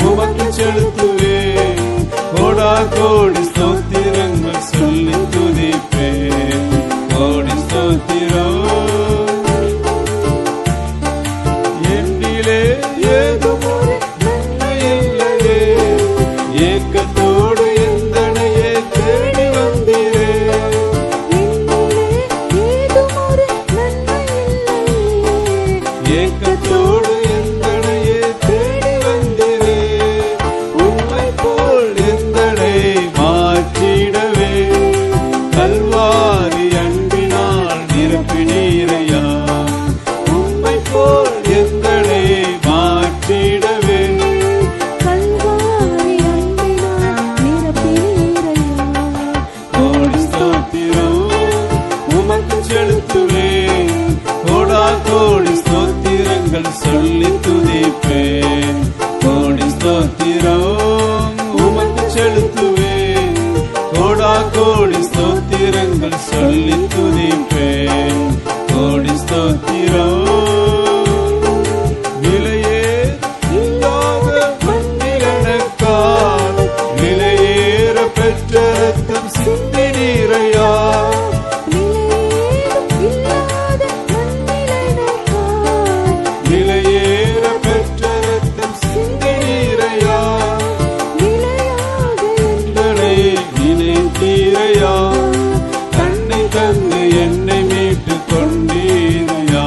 Speaker 1: உமக்கு செலுத்துவேன். கோடா கோடி ஸ்தோத்திரங்கள் சொல்லி துதிப்பேன். கோடி ஸ்தோத்திரம் என்னிலே ஏதும் ஒரு நன்மை இல்லையே. ஏக்கத்தோடு எந்தனையே தேடி வந்தீரே.
Speaker 2: என்னிலே ஏதும் ஒரு நன்மை இல்லையே.
Speaker 1: ஏக்கத்தோடு எந்தனையே தேடி வந்தீரே. உம்மை போல் எந்தனை மாற்றிடவே கல்வாரி அன்பினால் நிரப்பினீரையா. உம்மை போல் எந்தனை மாற்றிடவே
Speaker 2: கல்வாரி அன்பினால் நிரப்பினீரையா.
Speaker 1: கோடி ஸ்தோத்திரம் உமக்கு செலுத்துவேன். கோடா கோடி ஸ்தோத்திரங்கள் சொல்லி துதிப்பேன். கோடி ஸ்தோத்திரம் உமக்கு செலுத்துவேன். கோடா கோடி ஸ்தோத்திரங்கள் சொல்லி துதிப்பேன். கோடி ஸ்தோத்திரம் விலையே இல்லாத மண்ணிலனக்கால் விலையேற பெற்ற ரத்தம் சிந்தினீரையா.
Speaker 2: விலையேதும் இல்லாத நன்னிலனக்காய்
Speaker 1: விலையேற பெற்ற ரத்தம் சிந்தினீரையா.
Speaker 2: விலையாக
Speaker 1: எந்தனை நினைத்தீரையா. தன்னை தந்து என்னை மீட்டு கொண்டீரையா.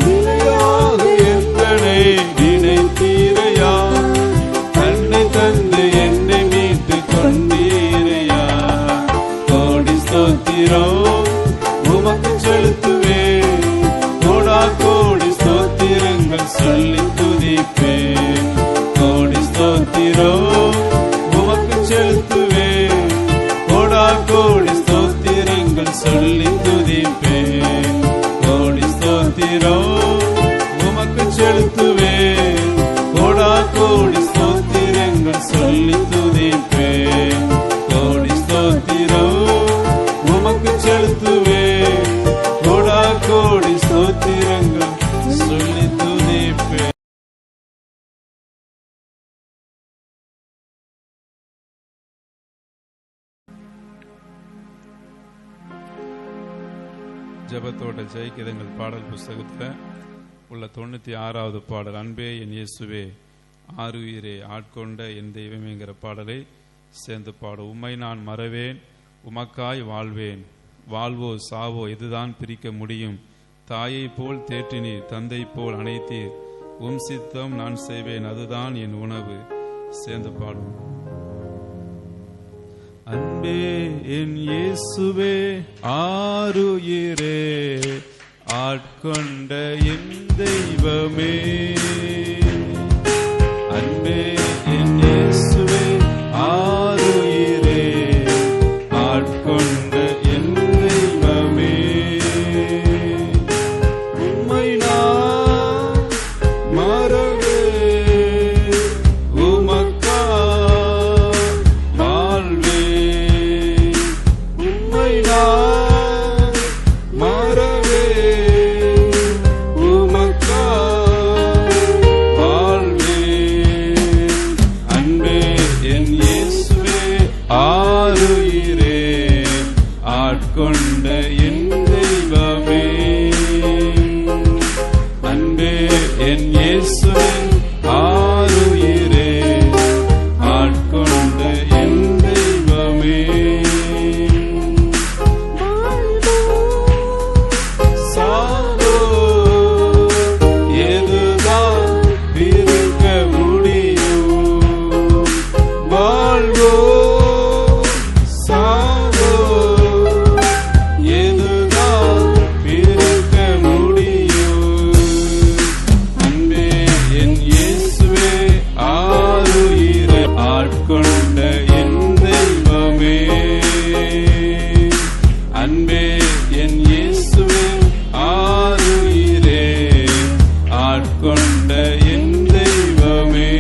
Speaker 1: விலையாக எந்தனை நினைத்தீரையா. தன்னை தந்து என்னை மீட்டு கொண்டீரையா. கோடி ஸ்தோத்திரம் உமக்கு செலுத்துவேன். கோடா கோடி ஸ்தோத்திரங்கள் சொல்லி துதிப்பேன். கோடி ஸ்தோத்திரம் உமக்கு செலுத்துவேன். கோடா கோடி ஸ்தோத்திரங்கள் சொல்லி துதிப்பேன். கோடி ஸ்தோத்திரம் உமக்கு செலுத்துவேன். கோடா கோடி ஸ்தோத்திரங்கள் சொல்லி துதிப்பேன். கோடி ஸ்தோத்திரம் உமக்கு செலுத்துவேன். கோடா கோடி ஸ்தோத்திரங்கள் சொல்லி துதிப்பேன். ஜெபத்தோட ஜெயிக்கிதங்கள் பாடல் புஸ்தகத்தில் உள்ள 96வது பாடல், அன்பே என் இயேசுவே ஆருயிரே ஆட்கொண்ட என் தெய்வமேங்கிற பாடலை சேர்ந்து பாடும். உம்மை நான் மறவேன், உமக்காய் வாழ்வேன், வாழ்வோ சாவோ இதுதான் பிரிக்க முடியும். தாயை போல் தேற்றினீர், தந்தை போல் அணைத்தீர். உம் சித்தம் நான் செய்வேன், அதுதான் என் உணவு. சேர்ந்து பாடும். அன்பே என் இயேசுவே ஆருயிரே, ஆட்கொண்ட என் தெய்வமே. அன்பே என் இயேசுவே ஆருயிரே, ஆட்கொண்ட என் தெய்வமே. உம்மை நான் மறவே உமக்கா வாழ்வே. உம்மை நான் மறவே உமக்கா வாழ்வே. அன்பே என் இயேசுவே ஆருயிரே, ஆட்கொண்ட என் தெய்வமே. அன்பே என் இயேசுவே ஆருயிரே, ஆட்கொண்ட என் தெய்வமே. சாவோ எதுதான் பிரிக்க முடியும்? வாழ்வோ சாவோ எதுதான் பிரிக்க முடியும்? அன்பே என் இயேசுவே ஆருயிரே, ஆட்கொண்ட என் தெய்வமே. அன்பே என் இயேசுவே ஆருயிரே, ஆட்கொண்ட என் தெய்வமே.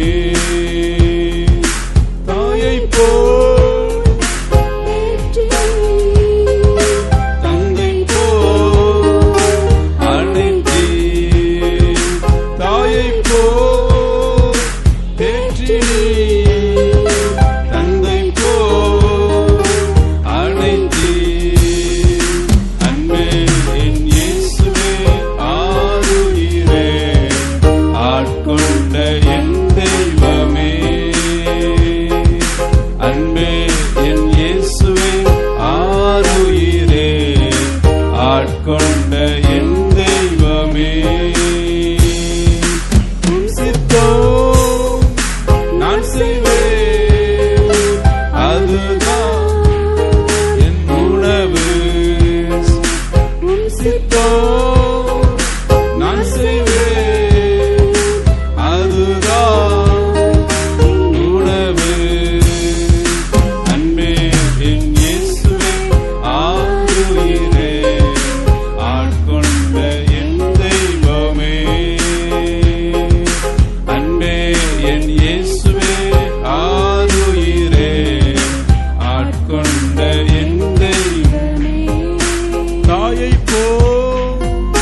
Speaker 1: தாயை போல் தந்தை போல் அழைத்தீர், தாயை போல் தேற்றினீர், தந்தை போல் அழைத்தீர். அன்பே என் இயேசுவே ஆருயிரே, ஆட்கொண்ட என் தெய்வமே. அன்பே என் இயேசுவே ஆருயிரே, ஆட்கொண்ட என் தெய்வமே. உம் சித்தம் நான் செய்வேன், அதுதான் என் உணவு. உம் சித்தம் நான் செய்வேன், அதுதான் உணவு. அன்பே என் இயேசுவே ஆருயிரே, ஆட்கொண்ட என் தெய்வமே. அன்பே என் இயேசுவே ஆருயிரே, ஆட்கொண்ட என் தெய்வமே. தாயை போல்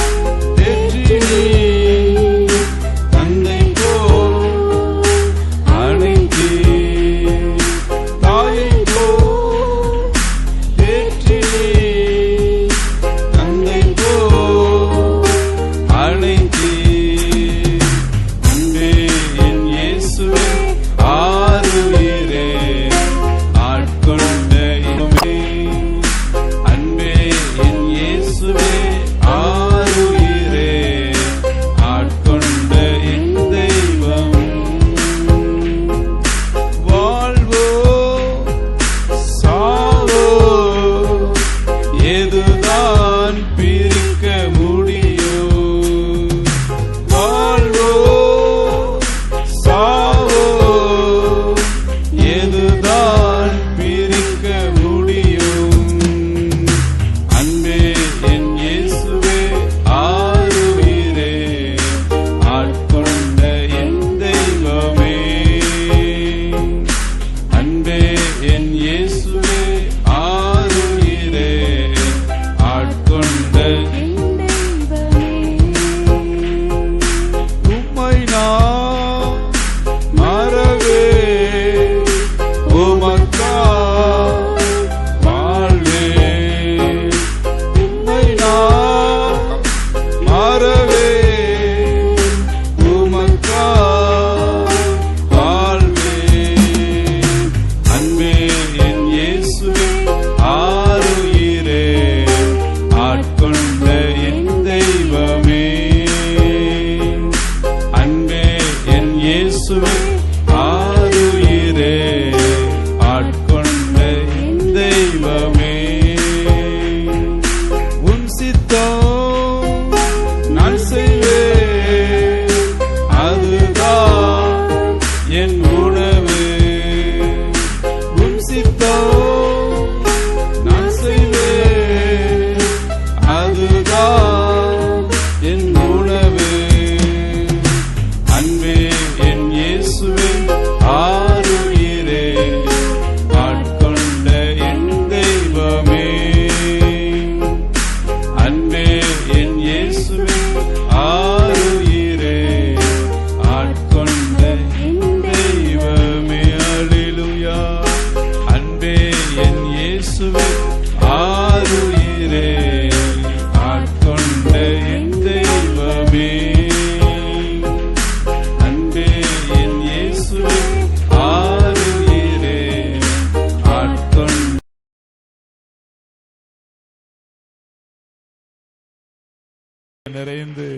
Speaker 1: நிறைந்து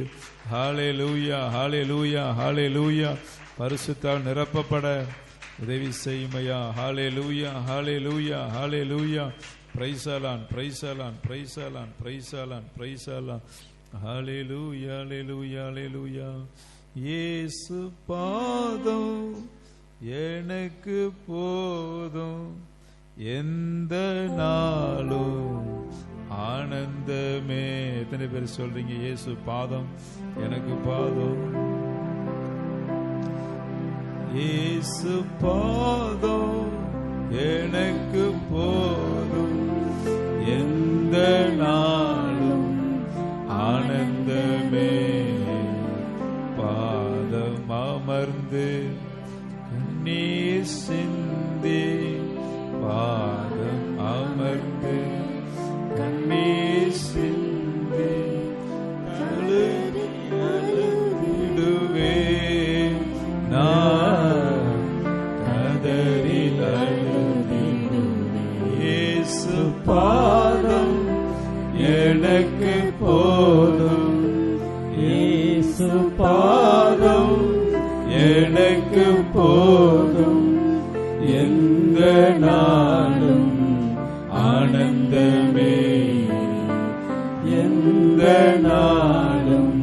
Speaker 1: ஹalleluya ஹalleluya ஹalleluya பரிசுத்தால் நிரப்பப்பட உதவி செய்யுமையா. ஹalleluya ஹalleluya ஹalleluya praise the Lord praise the Lord praise the Lord praise the Lord praise the Lord ஹalleluya ஹalleluya ஹalleluya. இயேசு பாதம் எனக்கு போதும் எந்த நாளும் ஆனந்தமே. எத்தனை பேர் சொல்றீங்க இயேசு பாதம் எனக்கு பாதம்? இயேசு பாதம் எனக்கு போதும் எந்த நாளும் ஆனந்தமே. பாதம் அமர்ந்து கண்ணீர் சிந்தி பாதம் அமர்ந்து கண்ணீர் சிந்தி அழுதிடுவே நான் கதறி அழுதிடுவே. இயேசு பாதம் எனக்கு போதும் இயேசு பாதம் எனக்கு போதும் எந்த நாளும் ஆனந்தமே எந்த நாளும்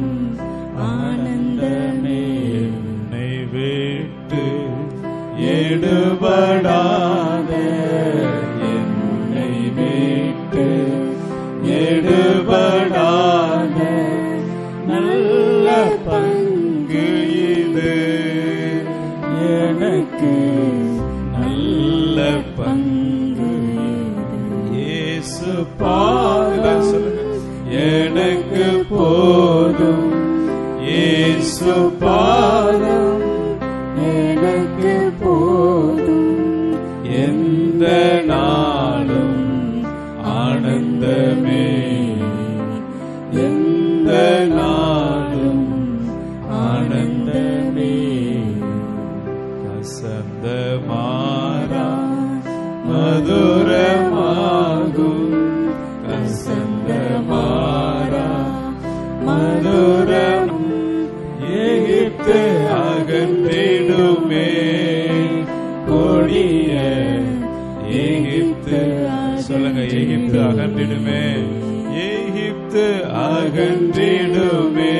Speaker 1: ஆனந்தமே. என்னை விட்டு எடுபடாத என்னை விட்டு எடுபடாத நல்ல பங்கு இது எனக்கு நல்ல பங்கு. இயேசு பாதம் எனக்கு போதும் இயேசு பாதம் எனக்கு போதும் எந்த நாளும் ஆனந்தமே எந்த நாளும் ஆனந்தமே. கசந்த மாறா மதுரமாகும் கசந்த மாறா மதுரம் எகிப்து அகன்றிடுமே கொடிய எகிப்து. சொல்லுங்க எகிப்து அகன்றிடுமே எகிப்து அகன்றிடுமே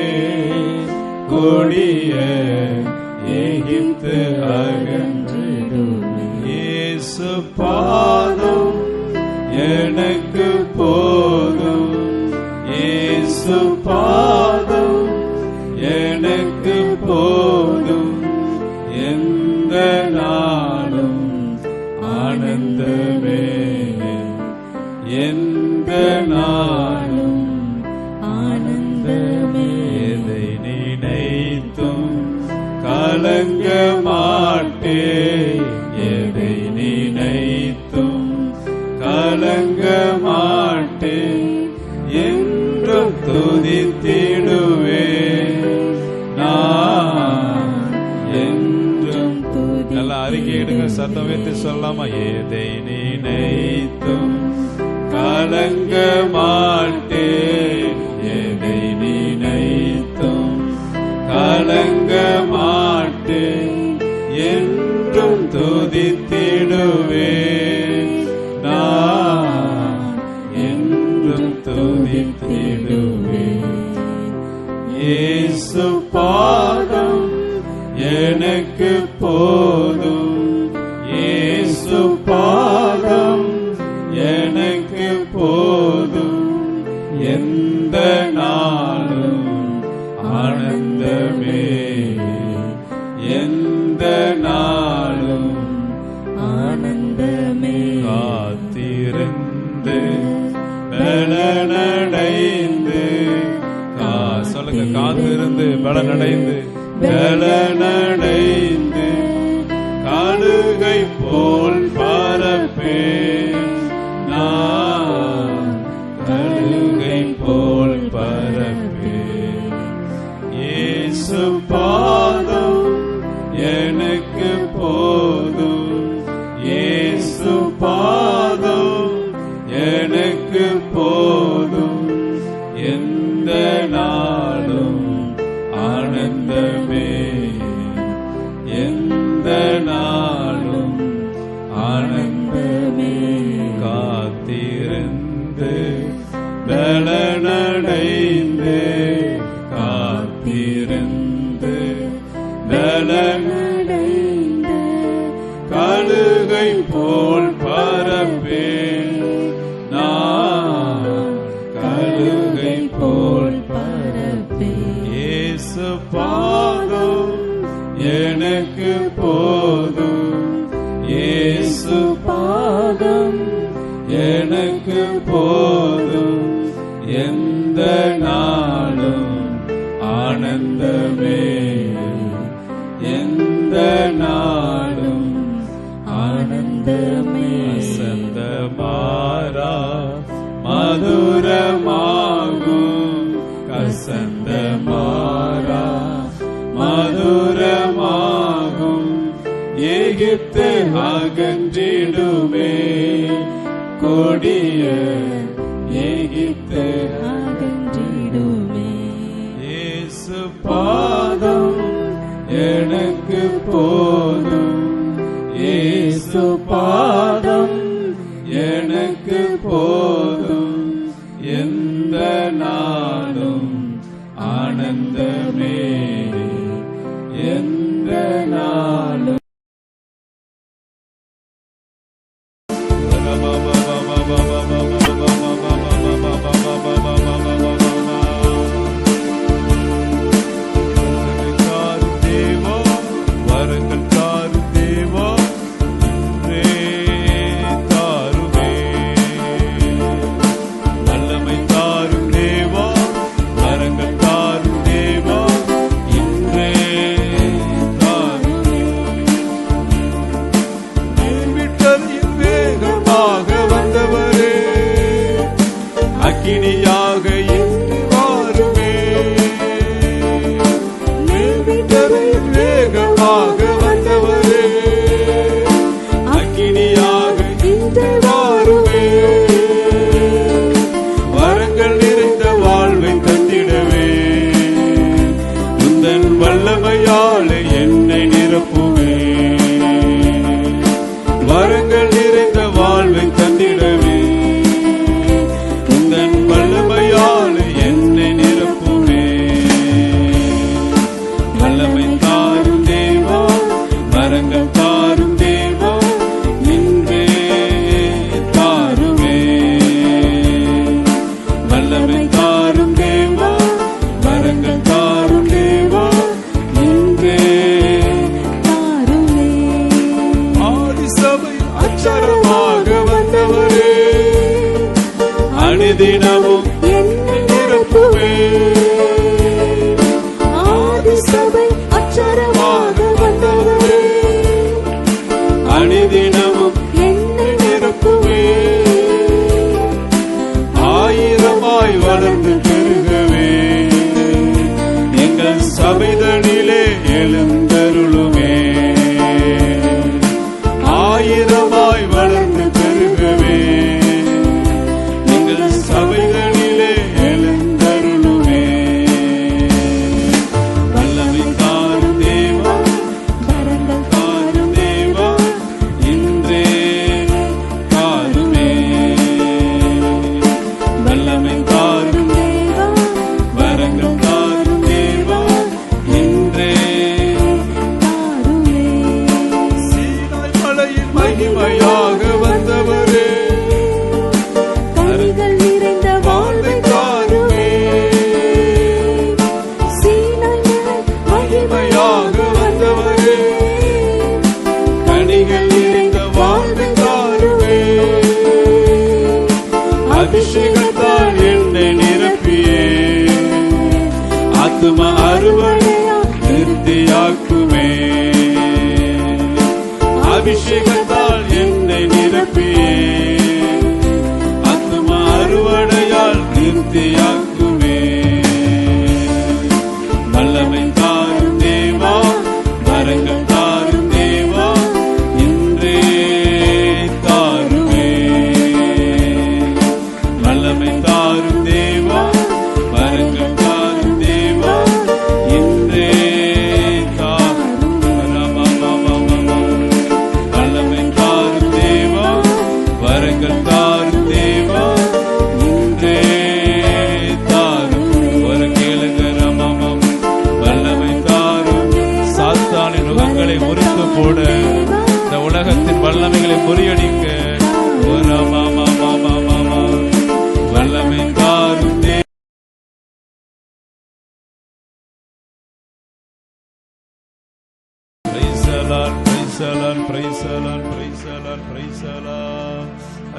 Speaker 1: கொடிய எகிப்து அகன்றிடுமே. இயேசு பாதம் எனக்கு போதும் இயேசு பாதம் எனக்கு போதும் எந்த நாளும் ஆனந்தமே எந்த நாளும் ஆனந்தமே. எதை நினைத்தும் கலங்க மாட்டேன் எதை நினைத்தும் கலங்க மாட்டேன் என்றும் துதித்திடுவேன் நான் என்றும். நல்லா அறிக்கையிடுங்க சத்தம் வைத்து சொல்லாமா. எதை நினைத்தும் கலங்க மாட்டேன் எதை நினைத்தும் கலங்க மாட்டேன் என்றும் துதித்திடுவேன் நான் என்றும் துதித்திடுவேன். இயேசு பாதம் எனக்கு போதும் இயேசு பாதம் எனக்கு போதும் எந்த நாளும் ஆனந்தமே எந்த நாளும் ஆனந்தமே. காத்திருந்து பலனடைந்து சொல்லுங்க காத்திருந்து பலனடைந்து பலனடைந்து காடுகை போல் பரப்பேன் நான் கழுகை போல் பரப்பேன். இயேசு பாதம் எனக்கு போதும் இயேசு பாதம் எனக்கு போதும் எந்த நாள்
Speaker 3: சரணடைந்து காத்திருந்து
Speaker 2: நலனடைந்து
Speaker 3: கழுகை போல் பரப்பேன் நான் கழுகை போல்
Speaker 2: பரப்பேன்.
Speaker 3: இயேசு பாதம் எனக்கு போதும் இயேசு பாதம் எனக்கு போதும் எந்த நாளும் ஆனந்தமே எந்த நாளும்
Speaker 2: ஆனந்தமே.
Speaker 3: வசந்த மாறா மதுரமாகும் கசந்த மாறா மதுரமாகும் எகிப்து அகன்றிடுமே கொடிய எகிப்து
Speaker 2: அகன்றிடுமே.
Speaker 3: இயேசு பாதம் எனக்கு போதும் இயேசு பாதம் எனக்கு போதும் எந்த நாளும் ஆனந்தமே எந்த நாளும். வரங்கள் தாரும் தேவா இன்றே தாருமே வல்லமை தாரும் தேவா வரங்கள் தாரும் தேவா இன்றே தாருமே விட்டதில் வேகமாக வந்தவரே அக்கினியாக இன்று வாருமே விட்டதில் வேகமாக வந்தவரே அக்கினியாக இன்று வாருமே வரங்கள் நிறைந்த வாழ்வை தந்திடவே உந்தன் வல்லமையாலே என்னை நிரப்புமே வரங்கள் நிறைந்த வாழ்வை தந்திடவே உந்தன் வல்லமையாலே என்னை நிரப்புமே வல்லமை தாரும் தேவா வரங்கள் தாரும் தேவா இன்றே தாருமே வல்லமை தாரும் தேவா வரங்கள் தாரும் தேவா இன்றே
Speaker 2: தாருமே.
Speaker 3: ஆதி சபை அச்சரமாக வந்தவரே அனுதினமும்
Speaker 2: என்னை
Speaker 3: நிரப்புவே
Speaker 2: ஆதி சபை அச்சரமாக வந்தவரே
Speaker 3: அனுதினமும்
Speaker 2: என்னை
Speaker 3: நிரப்புவே ஆயிரமாய் வளர்ந்து பெருகவே எங்கள் சபைதனிலே எழுந்தருளுமே ஆயிரமாய் வளர்ந்து பெருகவே எங்கள் சபைதனிலே எழுந்தருளுமே வல்லமை தாரும் தேவா
Speaker 2: வரங்கள்
Speaker 3: தாரும் தேவா இன்றே தாருமே வல்லமை தாரும்
Speaker 2: தேவா
Speaker 3: வரங்கள் தாரும் தேவா இன்றே
Speaker 2: தாருமே.
Speaker 3: சீனாய் மலையில் மகிமையாக வந்தவரே
Speaker 2: கனிகள் நிறைந்த வாழ்வை தாருமே. சீனாய் மலை
Speaker 3: மகிமையாக வந்தவரே கனிகள் நிறைந்த வாழ்வை தாருமே அபிஷேகத்தால் என்னை நிரப்பியே ஆத்தும அறுவடையா திருப்தியாக்குமே அபிஷேகத்தால் என்னை நிரப்பியே ஆத்தும அறுவடையால் திருப்தியாக்குமே வல்லமை தாரும் தேவா வரங்கள் தாரும் தேவா இன்றே தாருமே வல்லமை தாரும் தேவா வரங்கள் தாரும் தேவா இன்றே வல்லமை தாரும் தேவா வரங்கள் தாரும் தேவா இன்றே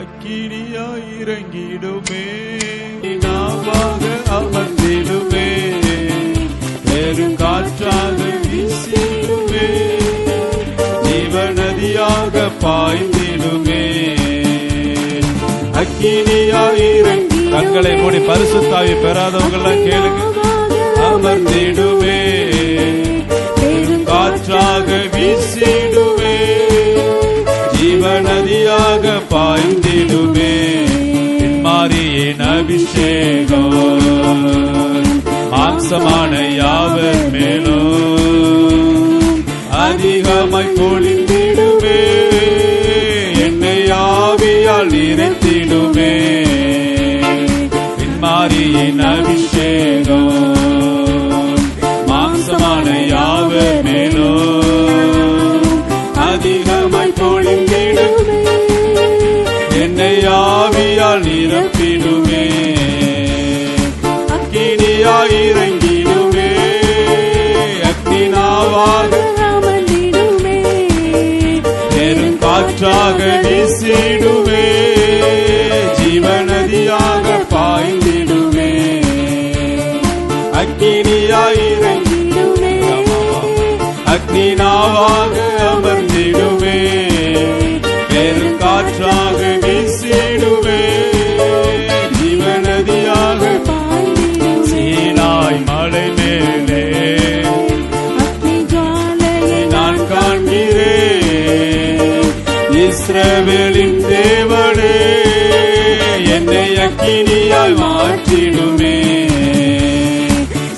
Speaker 3: அக்கினியாய் இறங்கிடுமே, நாமாக அமர்ந்திடுமே, பெரும் காற்றாக வீசிடுமே, ஜீவநதியாக பாய்ந்திடுமே. அக்கினியாய் இறங்கி கண்களை மூடி பரிசுத்தாவி பெறாதவங்கெல்லாம் கேளுங்க. அமர்ந்திடுமே, பெரும் காற்றாக வீசிடுமே, ஜீவநதியாக பாய்ந்திடுமே. மாரியின் அபிஷேகம் மாம்சமான யாவர் மேலும் அதிகமாய் பொழிந்திடுமே, என்னை ஆவியால் நிறைத்திடுமே. மாரியின் அபிஷேகம் மாம்சமான யாவர் மேலும் அதிகமாய் பொழிந்திடுமே, என்னை ஆவியால் நிரப்பிடுமே. அக்கினியாய் இறங்கிடுமே, அக்கினாவாக அமர்ந்திடுமே, பெரும் காற்றாக வீசிடுமே, ஜீவநதியாக பாய்ந்திடுமே. அக்கினியாய் இறங்கிடுமே, அக்கினாவாக அமர்ந்திடுமே, பெரும் காற்றாக வீசிடுமே, ஜீவநதியாக சீனாய் மலை மேலே நான் காண்கிறேன். இஸ்ரவேலின் தேவனே, என்னை அக்கினியாய் மாற்றிடுமே.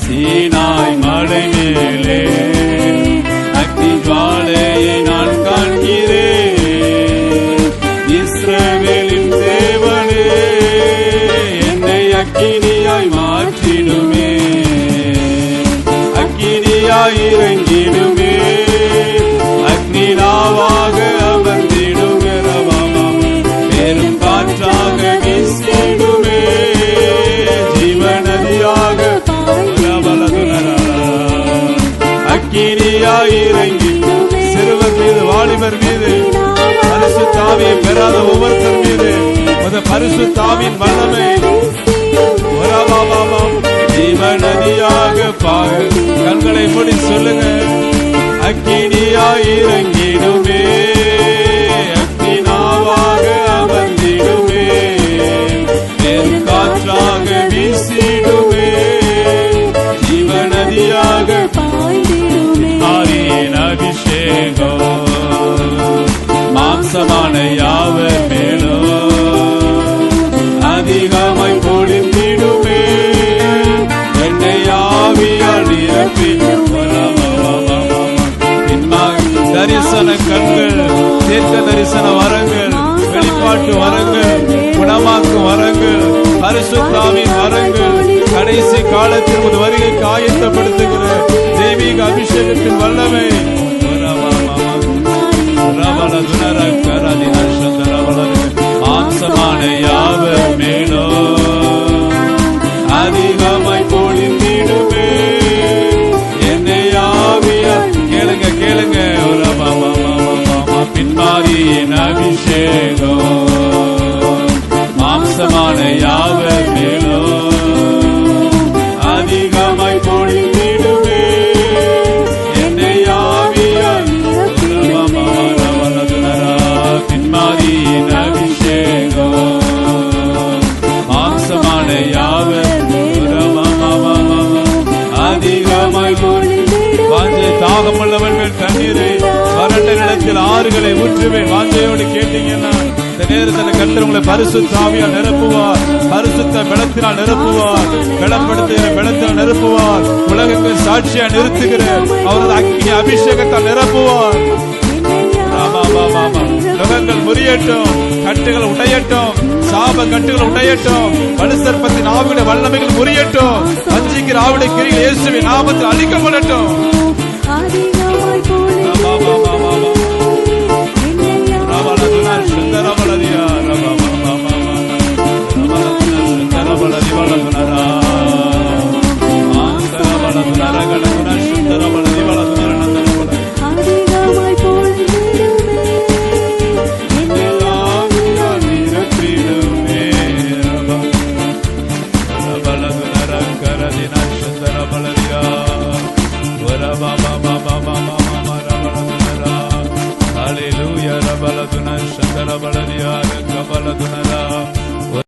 Speaker 3: சீனாய் மலை மேலே அக்னி ஜுவாலையை நான் காண்கிறேன். இஸ்ரவேலின் தேவனே, என்னை அக்கினியாய் மாற்றிடுமே. அக்கினியாய் இறங்கிடுமே, அக்னினாவாக அமர்ந்திடுமே, பெரும் காற்றாக வீசிடுமே, ஜீவநதியாக அக்கினியாய் இறங்கி சிறுவர் மீது வாலிபர் மீது பரிசுத்தாவியை பெறாத ஒவ்வொருத்தர் மீது பரிசுத்தாவின் வல்லமை ஜீவநதியாக பாரு. கண்களை மூடி சொல்லுங்க. அக்கினியாய் இறங்கிடுமே, அக்கினாவாக அமர்ந்திடுமே, பெரும் காற்றாக வீசிடுமே, ஜீவநதியாக மாரியின் அபிஷேகம் மாம்சமான யாவர் மேலும் அதிகமாய் பொழிந்திடுமே, என்னை ஆவியால் நிரப்பிடுமே. தரிசன கண்கள், தீர்க்க தரிசன வரங்கள், வெளிப்பாட்டு வரங்கள், குணமாக்கும் வரங்கள், பரிசுத்தாவின் வரங்கள், கடைசி காலத்தில் ஒரு வருகைக்கு ஆயத்தப்படுத்துகிற தெய்வீக அபிஷேகத்தின் வல்லமை மாம்சமான யாவர் மேலும் அதிகமாய் பொழிந்திடுமே, என்னை ஆவியால் கேளுங்க கேளுங்க. பின்மாரியின் அபிஷேகம் மாம்சமான யாவர் மேலும் அதிகமாய் பொழிந்திடுமே, என்னை ஆவியால் பின்மாரியின் அபிஷேகம் மாம்சமான யாவர் அதிகமாய் வாஞ்சை தாகமுள்ளவர்கள் தண்ணீரை வறண்ட நிலத்தில் ஆறுகளை ஊற்றுவேன். வாஞ்சையோடு கேட்டீங்கன்னா இந்த நேரத்தில் கர்த்தர் உங்களை பரிசுத்த ஆவியால் நிரப்புவார், பரிசுத்த பலத்தினால் நிரப்புவார், பலப்படுத்துகிற பலத்தினால் நிரப்புவார், உலகங்கள் சாட்சியா நிறுத்துகிற அவரது அக்கினி அபிஷேகத்தால் நிரப்புவார். உலகங்கள் முறியட்டும், கட்டுகள் உடையட்டும், சாப கட்டுகள் உடையட்டும், வலுசற்பத்தின் ஆவிட வல்லமைகள் முறியட்டும், வஞ்சிக்கிற ஆவிட கிரிகள் இயேசுவின் நாமத்தில் அழிக்கப்படட்டும். சந்தர பலரியார கபல குணரா